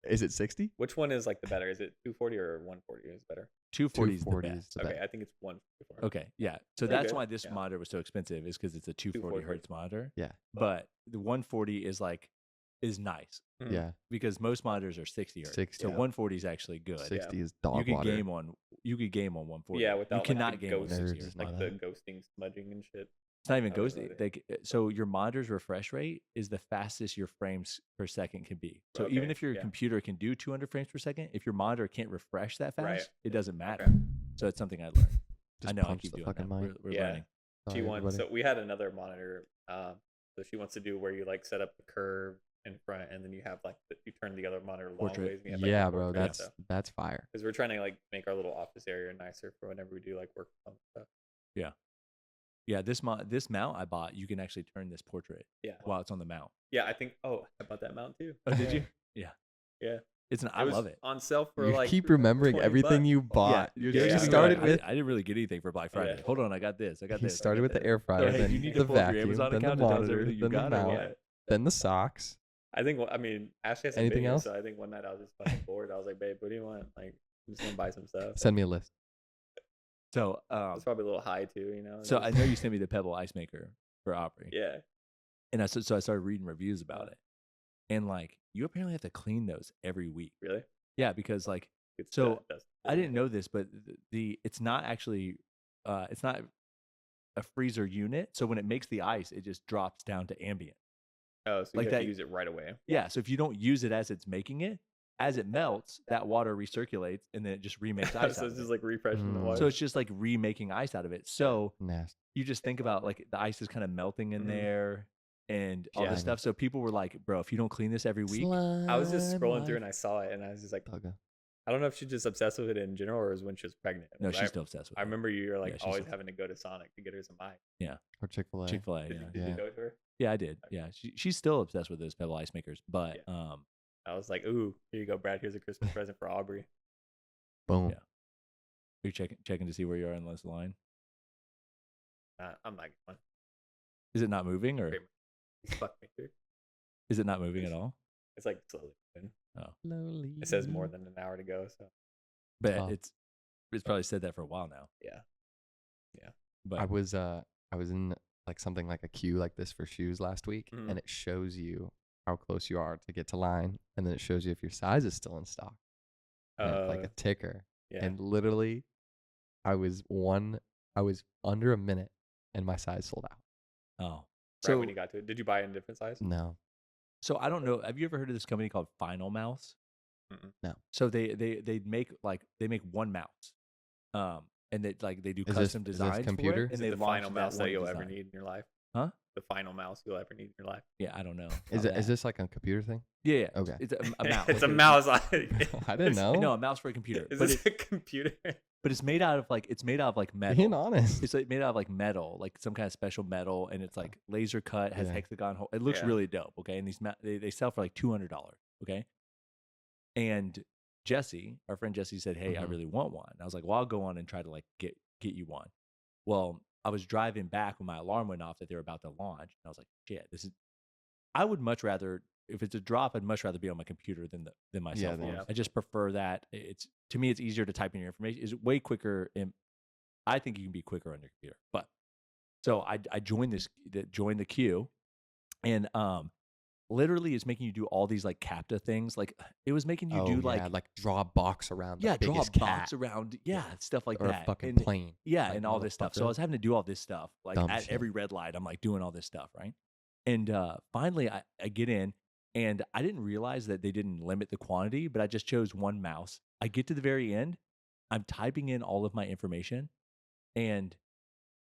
Is it 60? Which one is like the better? Is it 240 or 140 is better? 240 is the 240 best. is the Okay, best. I think it's 144. Okay, yeah. So Pretty that's good, why this yeah. monitor was so expensive, is because it's a 240 hertz monitor. Yeah. But the 140 is nice Mhm. Yeah. because most monitors are 60 hertz. 60. So Yeah. 140 is actually good. 60 is dog You could water. game on 140. Yeah, without you cannot like, the game on ghosts, 60 Nerds, hertz. like not the it. ghosting, smudging, and shit. It's not even I would ghosting. rather- So your monitor's refresh rate is the fastest your frames per second can be. So even Okay, if your yeah. computer can do 200 frames per second, if your monitor can't refresh that fast, Right. it doesn't matter. Okay. So it's something I learned. Just I know I punch keep the doing fucking that. mic. We're Yeah. learning. She Sorry, wants. everybody. So we had another monitor. So she wants to do where you like set up the curve in front, and then you have like you turn the other monitor long Portrait. ways. And you have, like, Yeah, a bro. portrait, That's fire. because we're trying to like make our little office area nicer for whenever we do like work from home stuff. Yeah, this mount I bought, you can actually turn this portrait Yeah. while it's on the mount. Yeah, I think. Oh, I bought that mount too. Oh, did you? Yeah. Yeah. I was love it. On sale for You like. keep remembering 20 everything bucks. you bought. Yeah, You yeah, started I, with I didn't really get anything for Black Friday. Yeah. Hold on, I got this. I got he this. started with the air fryer, hey, then you need to the pull up your vacuum, Amazon then the account to tell us monitor, everything you then the got or mount, what? then the socks. I think. I mean, Ashley has some Anything videos, else? So I think one night I was just fucking bored. I was like, babe, what do you want? Like, I'm just gonna buy some stuff. Send me a list. So, It's probably a little high too, you know. so I know you sent me the Pebble ice maker for Aubrie. Yeah. And I started reading reviews about it. And like, you apparently have to clean those every week. Really? Yeah, because like, It's So, dust. I didn't know this, but it's not actually it's not a freezer unit. So when it makes the ice, it just drops down to ambient. Oh, so you like have that- to use it right away. Yeah. So if you don't use it as it's making it, as it melts, that water recirculates and then it just remakes ice So out it's of just it. like refreshing the Mm. water. So it's just like remaking ice out of it. So Nasty. you just think about like the ice is kind of melting in Mhm. there and all Yeah. this stuff. So people were like, bro, if you don't clean this every week, I was just Slime scrolling through life. and I saw it and I was just like, Bugger. I don't know if she's just obsessed with it in general or is when she was pregnant. no, But she's still obsessed with I it. remember you were like she's always still- having to go to Sonic to get her some ice. Or Chick-fil-A. Chick-fil-A. Did, Yeah. you, did Yeah. you go to her? Yeah, I did. Yeah. She's still obsessed with those Pebble ice makers. But I was like, ooh, here you go, Brad. Here's a Christmas present for Aubrie. Boom. Yeah. are you checking to see where you are in this line? I'm not going. Is it not moving or Fuck me, dude. is it not moving at all? It's like slowly moving. Slowly. It says more than an hour to go. So But Oh. it's probably said that for a while now. yeah. But I was in like something like a queue like this for shoes last week, Mhm. and it shows you how close you are to get to line, and then it shows you if your size is still in stock. And it's like a ticker, yeah. and literally, I was under a minute, and my size sold out. oh. right So when you got to it, did you buy it in different size? No, so I don't know. Have you ever heard of this company called Final Mouse? Mm-mm. No. So they make one mouse. And they do Is custom this designs computer? for it, Is and it they the final launched mouse that one you'll ever design. need in your life? Huh? The final mouse you'll ever need in your life. Yeah, I don't know. Is about it? Is that. this like a computer thing? Yeah, yeah. Okay. It's a mouse. It's a like mouse. I didn't know. No, a mouse for a computer. Is But this a computer? it's made out of like metal. Being honest. It's like made out of like metal, like some kind of special metal, and it's like laser cut, has Yeah. hexagon hole. It looks Yeah. really dope. Okay, and these they sell for like $200. Okay, and Jesse, our friend Jesse, said, "Hey, I Mhm. really want one." And I was like, "Well, I'll go on and try to like get you one." Well, I was driving back when my alarm went off that they were about to launch, and I was like, "Shit, this is." I would much rather, if it's a drop, I'd much rather be on my computer than my Yeah, cell phone. yeah. I just prefer that. It's to me, it's easier to type in your information. It's way quicker, and I think you can be quicker on your computer. But so I joined the queue, and literally it's making you do all these like CAPTCHA things. Like it was making you Oh, do yeah, like draw a box around the draw a biggest box cat around, stuff like or that, a fucking and, plane. yeah, like, and all this stuff. So I motherfucker. was having to do all this stuff like Dumb at shit. every red light. I'm like doing all this stuff, right? And finally, I get in, and I didn't realize that they didn't limit the quantity, but I just chose one mouse. I get to the very end, I'm typing in all of my information, and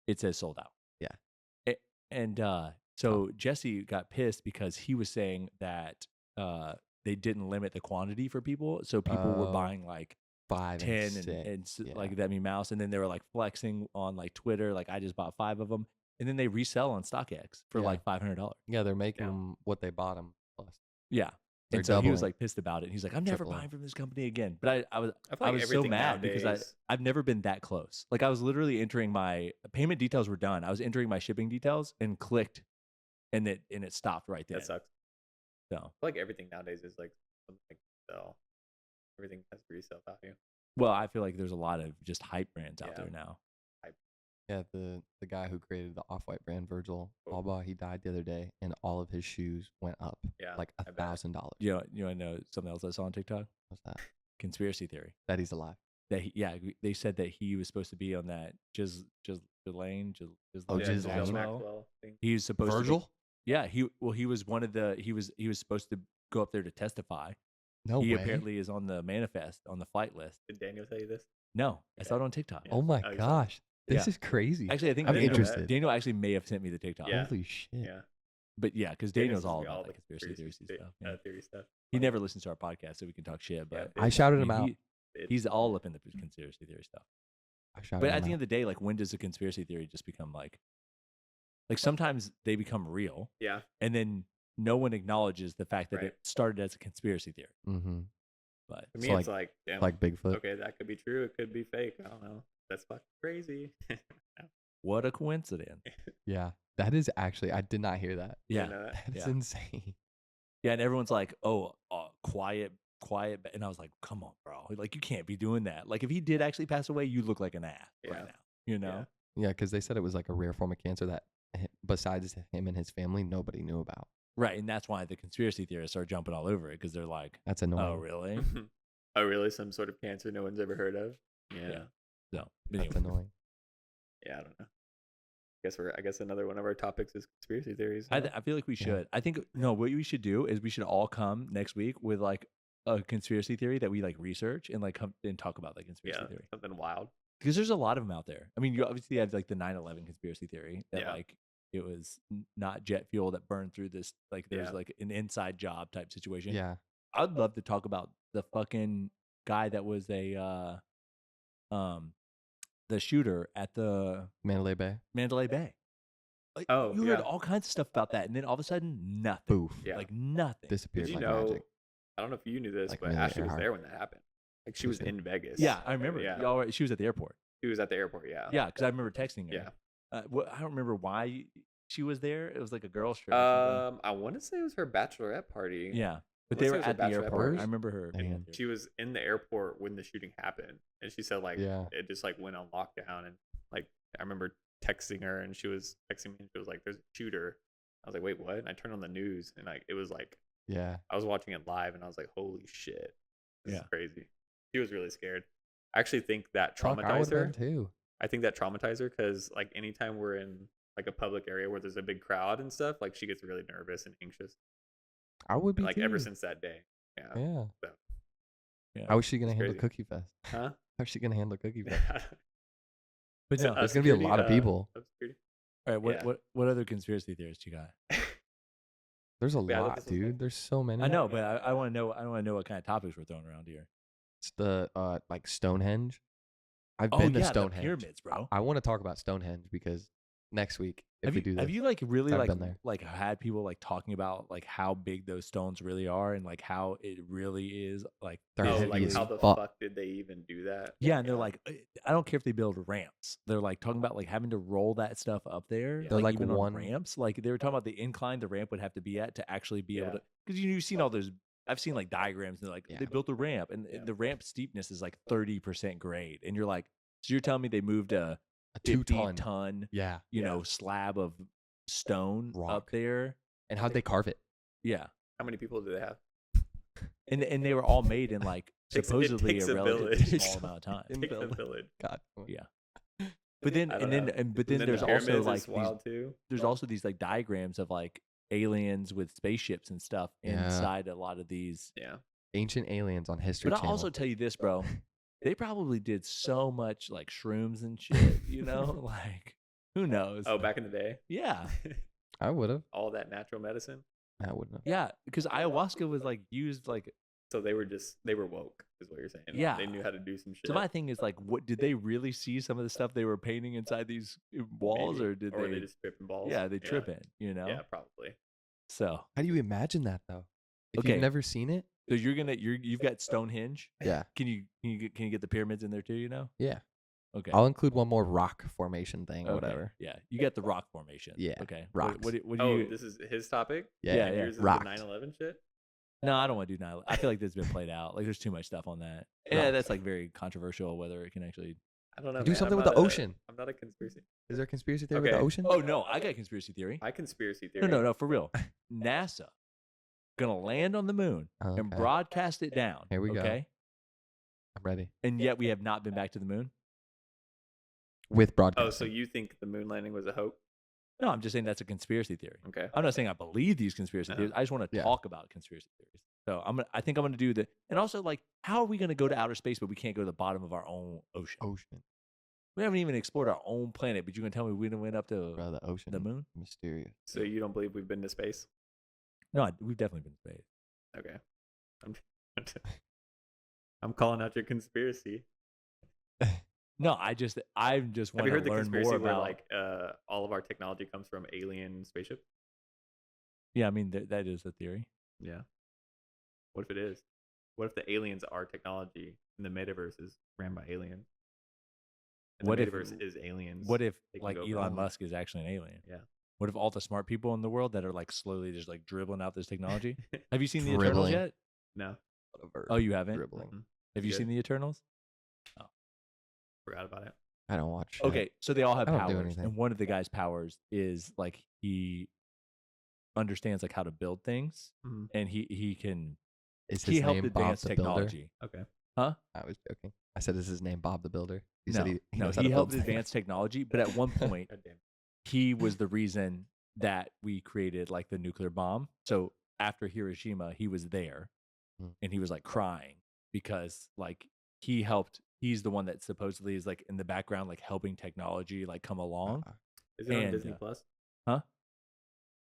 it says sold out. Yeah. And so Jesse got pissed because he was saying that they didn't limit the quantity for people, so people were Oh. buying like 5 10 and and, 6. Yeah. like that mean mouse, and then they were like flexing on like Twitter, like I just bought 5 of them, and then they resell on StockX for Yeah. like $500. Yeah, they're making them what they bought them plus. Yeah. They're And so he was doubling. like pissed about it. He's like, I'm never Tripling. buying from this company again. But I was I feel I like was so everything mad because nowadays- I've never been that close. Like I was literally entering my payment details were done. I was entering my shipping details and clicked, and it stopped right there. That sucks. So I feel like everything nowadays is like something like sell. Everything has resale value. well, I feel like there's a lot of just hype brands out Yeah. there now. Yeah, the guy who created the Off-White brand, Virgil Oh. Aubrie, he died the other day, and all of his shoes went up Yeah, like I bet. $1,000. You know, I know something else I saw on TikTok. What's that? Conspiracy theory That he's alive. that they said that he was supposed to be on that Ghislaine. Oh, Yeah, Ghislaine Ghislaine Maxwell? Maxwell thing. He was supposed to be, Virgil? yeah, he was one of the he was supposed to go up there to testify. No He way. apparently is on the manifest on the flight list. Did Daniel tell you this? No, I Okay. saw it on TikTok. Yeah. Oh my Oh, he's gosh. This Yeah. is crazy. Actually, I think I'm didn't know that. interested. Daniel actually may have sent me the TikTok. Yeah. Holy shit. Yeah. But yeah, because Daniel Daniel's seems to all be about the like conspiracy theories and stuff. Yeah. Theory stuff. He never listens to our podcast, so we can talk shit. But Yeah. I shouted him mean, out. he's all up in the conspiracy theory stuff. I shouted But him at the out. end of the day, like when does a conspiracy theory just become like sometimes they become real, Yeah. and then no one acknowledges the fact that Right. it started as a conspiracy theory. Mm-hmm. But To me, So, it's like, damn, Like Bigfoot. okay, that could be true. It could be fake. I don't know. That's fucking crazy. what a coincidence! Yeah. That is actually, I did not hear that. Yeah, You know that? That's Yeah. insane. yeah, and everyone's like, "Oh, quiet." And I was like, "Come on, bro! Like you can't be doing that. Like if he did actually pass away, you look like an ass Yeah. right now. You know? Yeah, because they said it was like a rare form of cancer that besides him and his family, nobody knew about. Right, and that's why the conspiracy theorists are jumping all over it because they're like, That's annoying. "Oh, really?" Oh, really? Some sort of cancer no one's ever heard of? Yeah. So, but That's anyway, annoying. Yeah, I don't know. I guess another one of our topics is conspiracy theories. I feel like we Yeah. should. I think no. What we should do is we should all come next week with like a conspiracy theory that we like research and like come and talk about the conspiracy Yeah, theory something wild. because there's a lot of them out there. I mean, you obviously have like the 9/11 conspiracy theory that Yeah. like it was not jet fuel that burned through this. Like there's Yeah. like an inside job type situation. Yeah. I'd love to talk about the fucking guy that was the shooter at the Mandalay Bay. Mandalay Bay. Like, Oh, you heard yeah. all kinds of stuff about that, and then all of a sudden, nothing. Boof. Yeah. Like nothing. Disappeared Did you like know? magic. I don't know if you knew this, Like but Amelia Ashley was Earhart. there when that happened. Like she was Interesting. in Vegas. Yeah, I remember. Yeah, Y'all were, she was at the airport. she was at the airport. Yeah. Yeah, because I remember texting her. Yeah. I don't remember why she was there. It was like a girl trip. or something. I want to say it was her bachelorette party. Yeah, but let's they say were it was a at the bachelorette airport. party. I remember her. being Damn. at the She was in the airport when the shooting happened, and she said like Yeah. it just like went on lockdown, and like I remember texting her, and she was texting me, and she was like, "There's a shooter." I was like, "Wait, what?" And I turned on the news, and like it was like Yeah. I was watching it live, and I was like, "Holy shit, this Yeah. is crazy." She was really scared. I actually think that Fuck, I traumatized would've her. been too. I think that traumatized her because like anytime we're in like a public area where there's a big crowd and stuff, like she gets really nervous and anxious. I would be Like too. ever since that day. Yeah. Yeah. So, Yeah. How is she gonna It's handle crazy. Cookie Fest? huh? How's she gonna handle Cookie Fest? But no, There's gonna be a lot of people. Security? All right, Yeah. what other conspiracy theories you got? There's a Yeah, I thought lot, this was dude. good. There's so many. I know, but I want to know. I want to know what kind of topics we're throwing around here. It's the like Stonehenge. I've Oh been to yeah, the Stonehenge. pyramids, bro. I want to talk about Stonehenge because next week, if we do this, Have you like really I've like been there. like had people like talking about like how big those stones really are and like how it really is like They're Oh, heavy like as how the fuck. fuck did they even do that? yeah, and they're like, I don't care if they build ramps. They're like talking about like having to roll that stuff up there. Yeah. They're like even on one- ramps. Like they were talking about the incline the ramp would have to be at to actually be able Yeah. to. Because you've seen all those. I've seen like diagrams and they're like Yeah. they built a ramp and Yeah. the ramp steepness is like 30% grade, and you're like, so you're telling me they moved a a 50 2-ton. ton, Yeah. you Yeah. know, slab of stone up Rock. there? And how'd they carve it? Yeah. How many people do they have? And they were all made in like It supposedly takes a a relatively village. small amount of time. In Take the village. village. God. Yeah. But then I and don't then know. and but And then the there's also pyramids like is these, wild too. there's also these like diagrams of like aliens with spaceships and stuff Yeah. inside a lot of these. Yeah. Ancient aliens on History But I'll Channel. also tell you this, bro. They probably did so much like shrooms and shit, you know? Like who knows? Oh, back in the day. Yeah. I would have. All that natural medicine. I wouldn't have. Yeah, because ayahuasca was like used like So they were woke, is what you're saying. Yeah. They knew how to do some shit. so my thing is like what did they really see some of the stuff they were painting inside these walls Maybe. or did or they just tripping balls? yeah, they tripping, you know? Yeah, probably. So How do you imagine that though? If Okay. you've never seen it? so you've got Stonehenge. Yeah. Can you get the pyramids in there too, you know? Yeah. Okay. I'll include one more rock formation thing or Okay, whatever. Yeah. You got the rock formation. Yeah, Okay. rocks. What do Oh, you this is his topic? Yeah. Yeah, And yeah. yours is Rocked. the 9/11 shit? No, I don't want to do 9. I feel like this has been played out. Like there's too much stuff on that. Yeah, Rock. that's like very controversial whether it can actually I don't know. Do man. something I'm with the not a- ocean. I'm not a conspiracy. Is there a conspiracy theory with Okay. the ocean? Oh no, I got a conspiracy theory. My conspiracy theory. No, for real. NASA gonna land on the moon and Okay. broadcast it down. Here we go. Okay. I'm ready. And yet we have not been back to the moon. With broadcast. Oh, so you think the moon landing was a hoax? No, I'm just saying that's a conspiracy theory. Okay. I'm not saying I believe these conspiracy Uh-huh. theories. I just want to Yeah. talk about conspiracy theories. So I think I'm gonna do the and also like how are we gonna go to outer space but we can't go to the bottom of our own ocean? Ocean. We haven't even explored our own planet, but you're gonna tell me we didn't went up to Bro, the ocean. the moon? Mysterious. So you don't believe we've been to space? No, we've definitely been to space. Okay. I'm calling out your conspiracy. No, I just Have want you to heard the learn conspiracy more where about. like all of our technology comes from alien spaceships? Yeah, I mean that is a theory. Yeah. What if it is? What if the aliens are technology and the metaverse is ran by aliens? And What the if- metaverse is aliens? What if They can like go Elon from- Musk is actually an alien? Yeah. What if all the smart people in the world that are like slowly just like dribbling out this technology? Have you seen the Eternals Dribbling. yet? No. Oh, you haven't? Dribbling. Mhm. Have you Good. seen the Eternals? Forgot about it. I don't watch. shit. Okay, so they all have I don't do powers, anything. and one of the guy's powers is like he understands like how to build things, Mhm. and he can Is he his helped name advance Bob the Builder? technology. Okay. Huh? I was joking. I said, "Is his name Bob the Builder?" He No, said he no, knows how he to helped build things. advance technology, but at one point God damn. he was the reason that we created like the nuclear bomb. So after Hiroshima, he was there Hmm. and he was like crying because like he helped. He's the one that supposedly is like in the background, like helping technology like come along. Is it on And, Disney Plus? huh?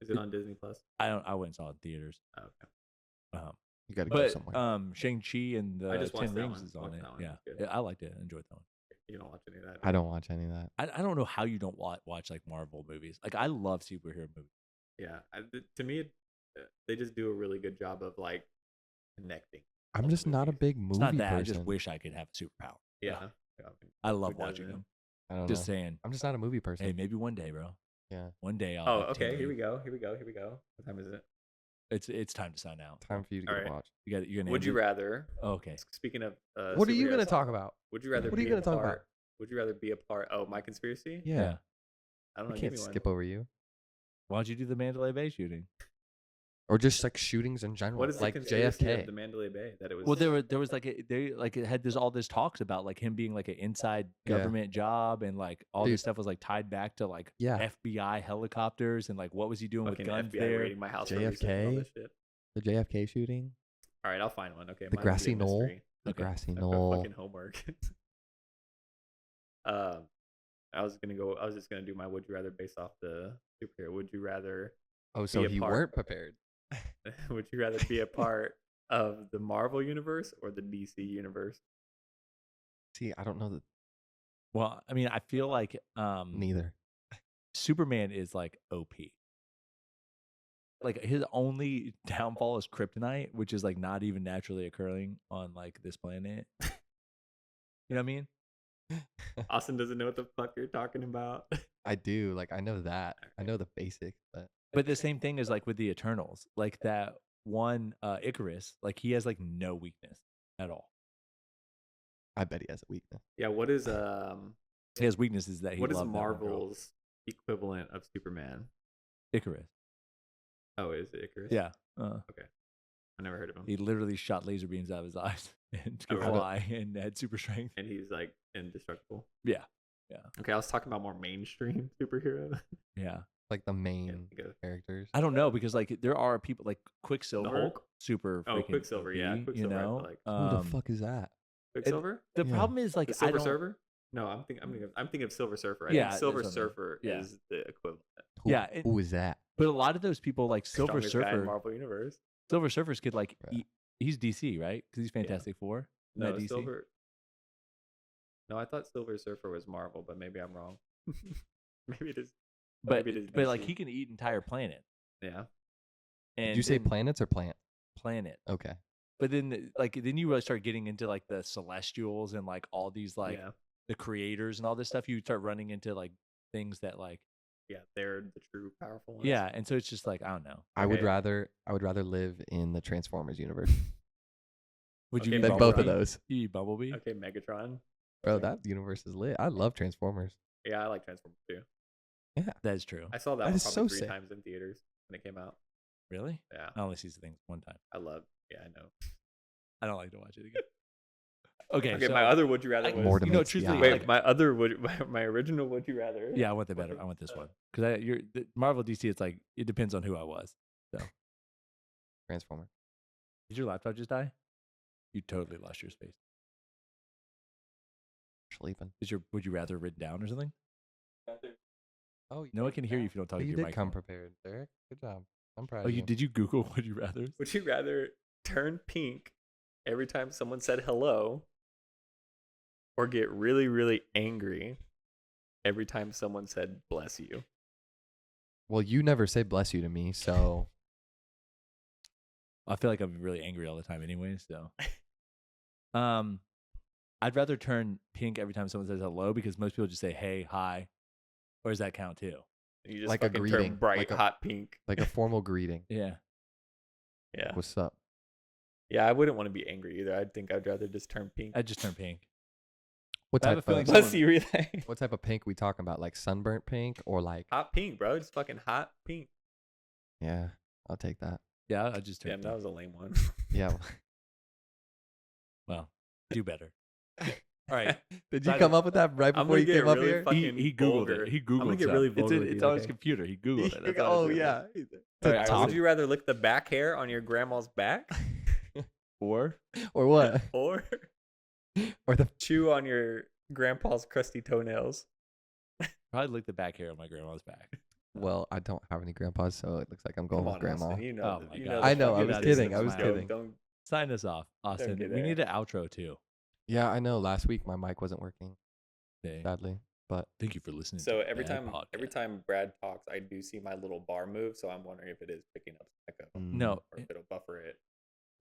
Is it on Disney Plus? I went and saw it in theaters. Oh, okay. You got to go But somewhere. Shang-Chi and I the just 10 watched that Rings one. is on Watched it. that one. Yeah. It's good. Yeah, I liked it. I enjoyed that one. You don't watch any of that. I don't watch any of that. I don't know how you don't watch like Marvel movies. Like I love superhero movies. Yeah. To me, they just do a really good job of like connecting. I'm just not a big It's movie not that. I person. just wish I could have a superpower. Yeah. I love Who watching doesn't? them. I don't Just know. saying. I'm just not a movie person. Hey, maybe one day, bro. Yeah. One day I'll. Oh, have okay. 10 Here we rings. go. Here we go. Here we go. What time is it? It's time to sign out. Time for you to All get right. a watch. You're gonna. Would end you it? rather? Oh, okay. Speaking of, What are you going to superheroes, talk about? Would you rather? What are you be gonna a talk about? part- Would you rather be a part? Oh, my conspiracy. Yeah. I don't know. I give can't me one. skip over you. Why don't you do the Mandalay Bay shooting? Or just like shootings in general. What is the like conspiracy JFK. of the Mandalay Bay? That it was. Well, there was like it had all this talks about like him being like an inside Yeah. government job and like all Dude. this stuff was like tied back to like Yeah. FBI helicopters and like what was he doing with fucking guns FBI there? raiding my house. for research and all JFK? this shit. The JFK shooting. All right, I'll find one. Okay. The mine will be a grassy knoll. mystery. The Okay. grassy I've got knoll. fucking homework. I was just gonna do my would you rather based off the superhero. Would you rather Oh, so a you part- weren't prepared. would you rather be a part of the Marvel universe or the DC universe? See, I don't know that Well, I mean, I feel like neither. Superman is like OP. Like his only downfall is kryptonite, which is like not even naturally occurring on like this planet. You know what I mean? Austin doesn't know what the fuck you're talking about. I do. Like, I know that. I know the basics, but But the same thing is like with the Eternals, like that one Icarus, like he has like no weakness at all. I bet he has a weakness. Yeah, what is His weakness is that he what is loved that one girl. Marvel's equivalent of Superman? Icarus. Oh, is it Icarus? Yeah. I never heard of him. He literally shot laser beams out of his eyes and could Oh, really? fly and had super strength. And he's like indestructible. Yeah. Okay, I was talking about more mainstream superhero. Yeah. Like the Can't main think of- characters. I don't know because like there are people like Quicksilver, Hulk? super Oh, freaking Quicksilver, yeah, OP, Quicksilver, I you know. feel like. Who the fuck is that? Quicksilver? The Yeah. problem is like The I Silver don't. Surfer? No, I'm thinking of Silver Surfer. I Yeah, think Silver that's what I mean. Surfer Yeah. is the equivalent. Who, it- who is that? But a lot of those people like Silver Strongest guy in Surfer, Marvel Universe. Silver Surfers could like Bruh. he's DC, right? Because he's Fantastic Four. Isn't No, that DC? Silver. No, I thought Silver Surfer was Marvel, but maybe I'm wrong. Maybe it is. But maybe it is but like DC. he can eat entire planet. Yeah. And Did you say then- planets or plant? planet? Okay. But then then you really start getting into like the Celestials and like all these like yeah. the creators and all this stuff. You start running into like things that like Yeah, they're the true powerful ones. yeah, and so it's just like I don't know. I would Okay. rather live in the Transformers universe Would Okay, you than eat both of Bumblebee? those. You eat Bumblebee? Okay, Megatron. Bro, that universe is lit. I love Transformers. Yeah, I like Transformers too. That is true. I saw that That one is probably so 3 sick. times in theaters when it came out. Really? Yeah, I only see the things one time. I love. Yeah, I know. I don't like to watch it again. Okay, Okay, so my other would you rather I- was More to you know, makes the truthfully, eye. wait. like, My other would my original would you rather? yeah, I want the better. I want this one because the Marvel DC. It's like it depends on who I was. Transformer. Did your laptop just die? You totally lost your space. Sleeping. Is your would you rather written down or something? Oh, No one can hear you if you don't talk you to your did mic. come prepared, Derek. Good job. I'm proud Oh, of you did you Google would you rather? Would you rather turn pink every time someone said hello, or get really really angry every time someone said bless you? Well, you never say bless you to me, so I feel like I'm really angry all the time anyway, so I'd rather turn pink every time someone says hello because most people just say hey, hi. Or does that count too? You just Like a fucking greeting, turn bright like a- hot pink. like a formal greeting. Yeah. Yeah, What's up? yeah. I wouldn't want to be angry either. I think I'd rather just turn pink. I'd just turn pink. What I have type a feeling of someone- Bless you, really. what type of pink we talking about? Like sunburnt pink or like Hot pink, bro. Just fucking hot pink. yeah, I'll take that. Yeah, I'd just turn Damn, pink. that was a lame one. Yeah. Well, do better. All right. Did you Tyler, come up with that right I'm before gonna you get came up really here? fucking He Googled vulgar. it. He I'm gonna Googled get stuff. really It's, vulgar in, with it's you, on his okay? computer. He Googled it. That's all Oh I was yeah. doing. To All right, top Would you rather lick the back hair on your grandma's back, Or or what? or Or the chew on your grandpa's crusty toenails? probably lick the back hair on my grandma's back. well, I don't have any grandpas, so it looks like I'm going Come with on, grandma. Austin, you know. Oh the- my you God. know I the know, I fucking was Get kidding, business, I was bro. kidding. Don't. Sign us off, Austin. get We there. need an outro too. Yeah, I know. Last week my mic wasn't working, Okay. sadly. But Thank you for listening. So to every Bad time Podcast. Brad talks, I do see my little bar move. So I'm wondering if it is picking up some echo No, or if it'll buffer it.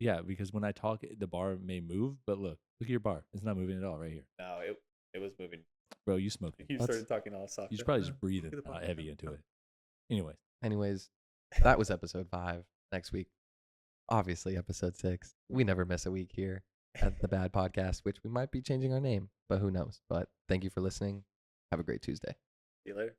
yeah, because when I talk, the bar may move, but look at your bar. It's not moving at all right here, No, it was moving. bro. You smoking? You Let's- started talking all soft. You should probably just breathe it heavy into it. Anyways, anyways, that was episode 5. Next week, obviously episode 6. We never miss a week here at the Bad Podcast, which we might be changing our name, but who knows? But thank you for listening. Have a great Tuesday. See you later.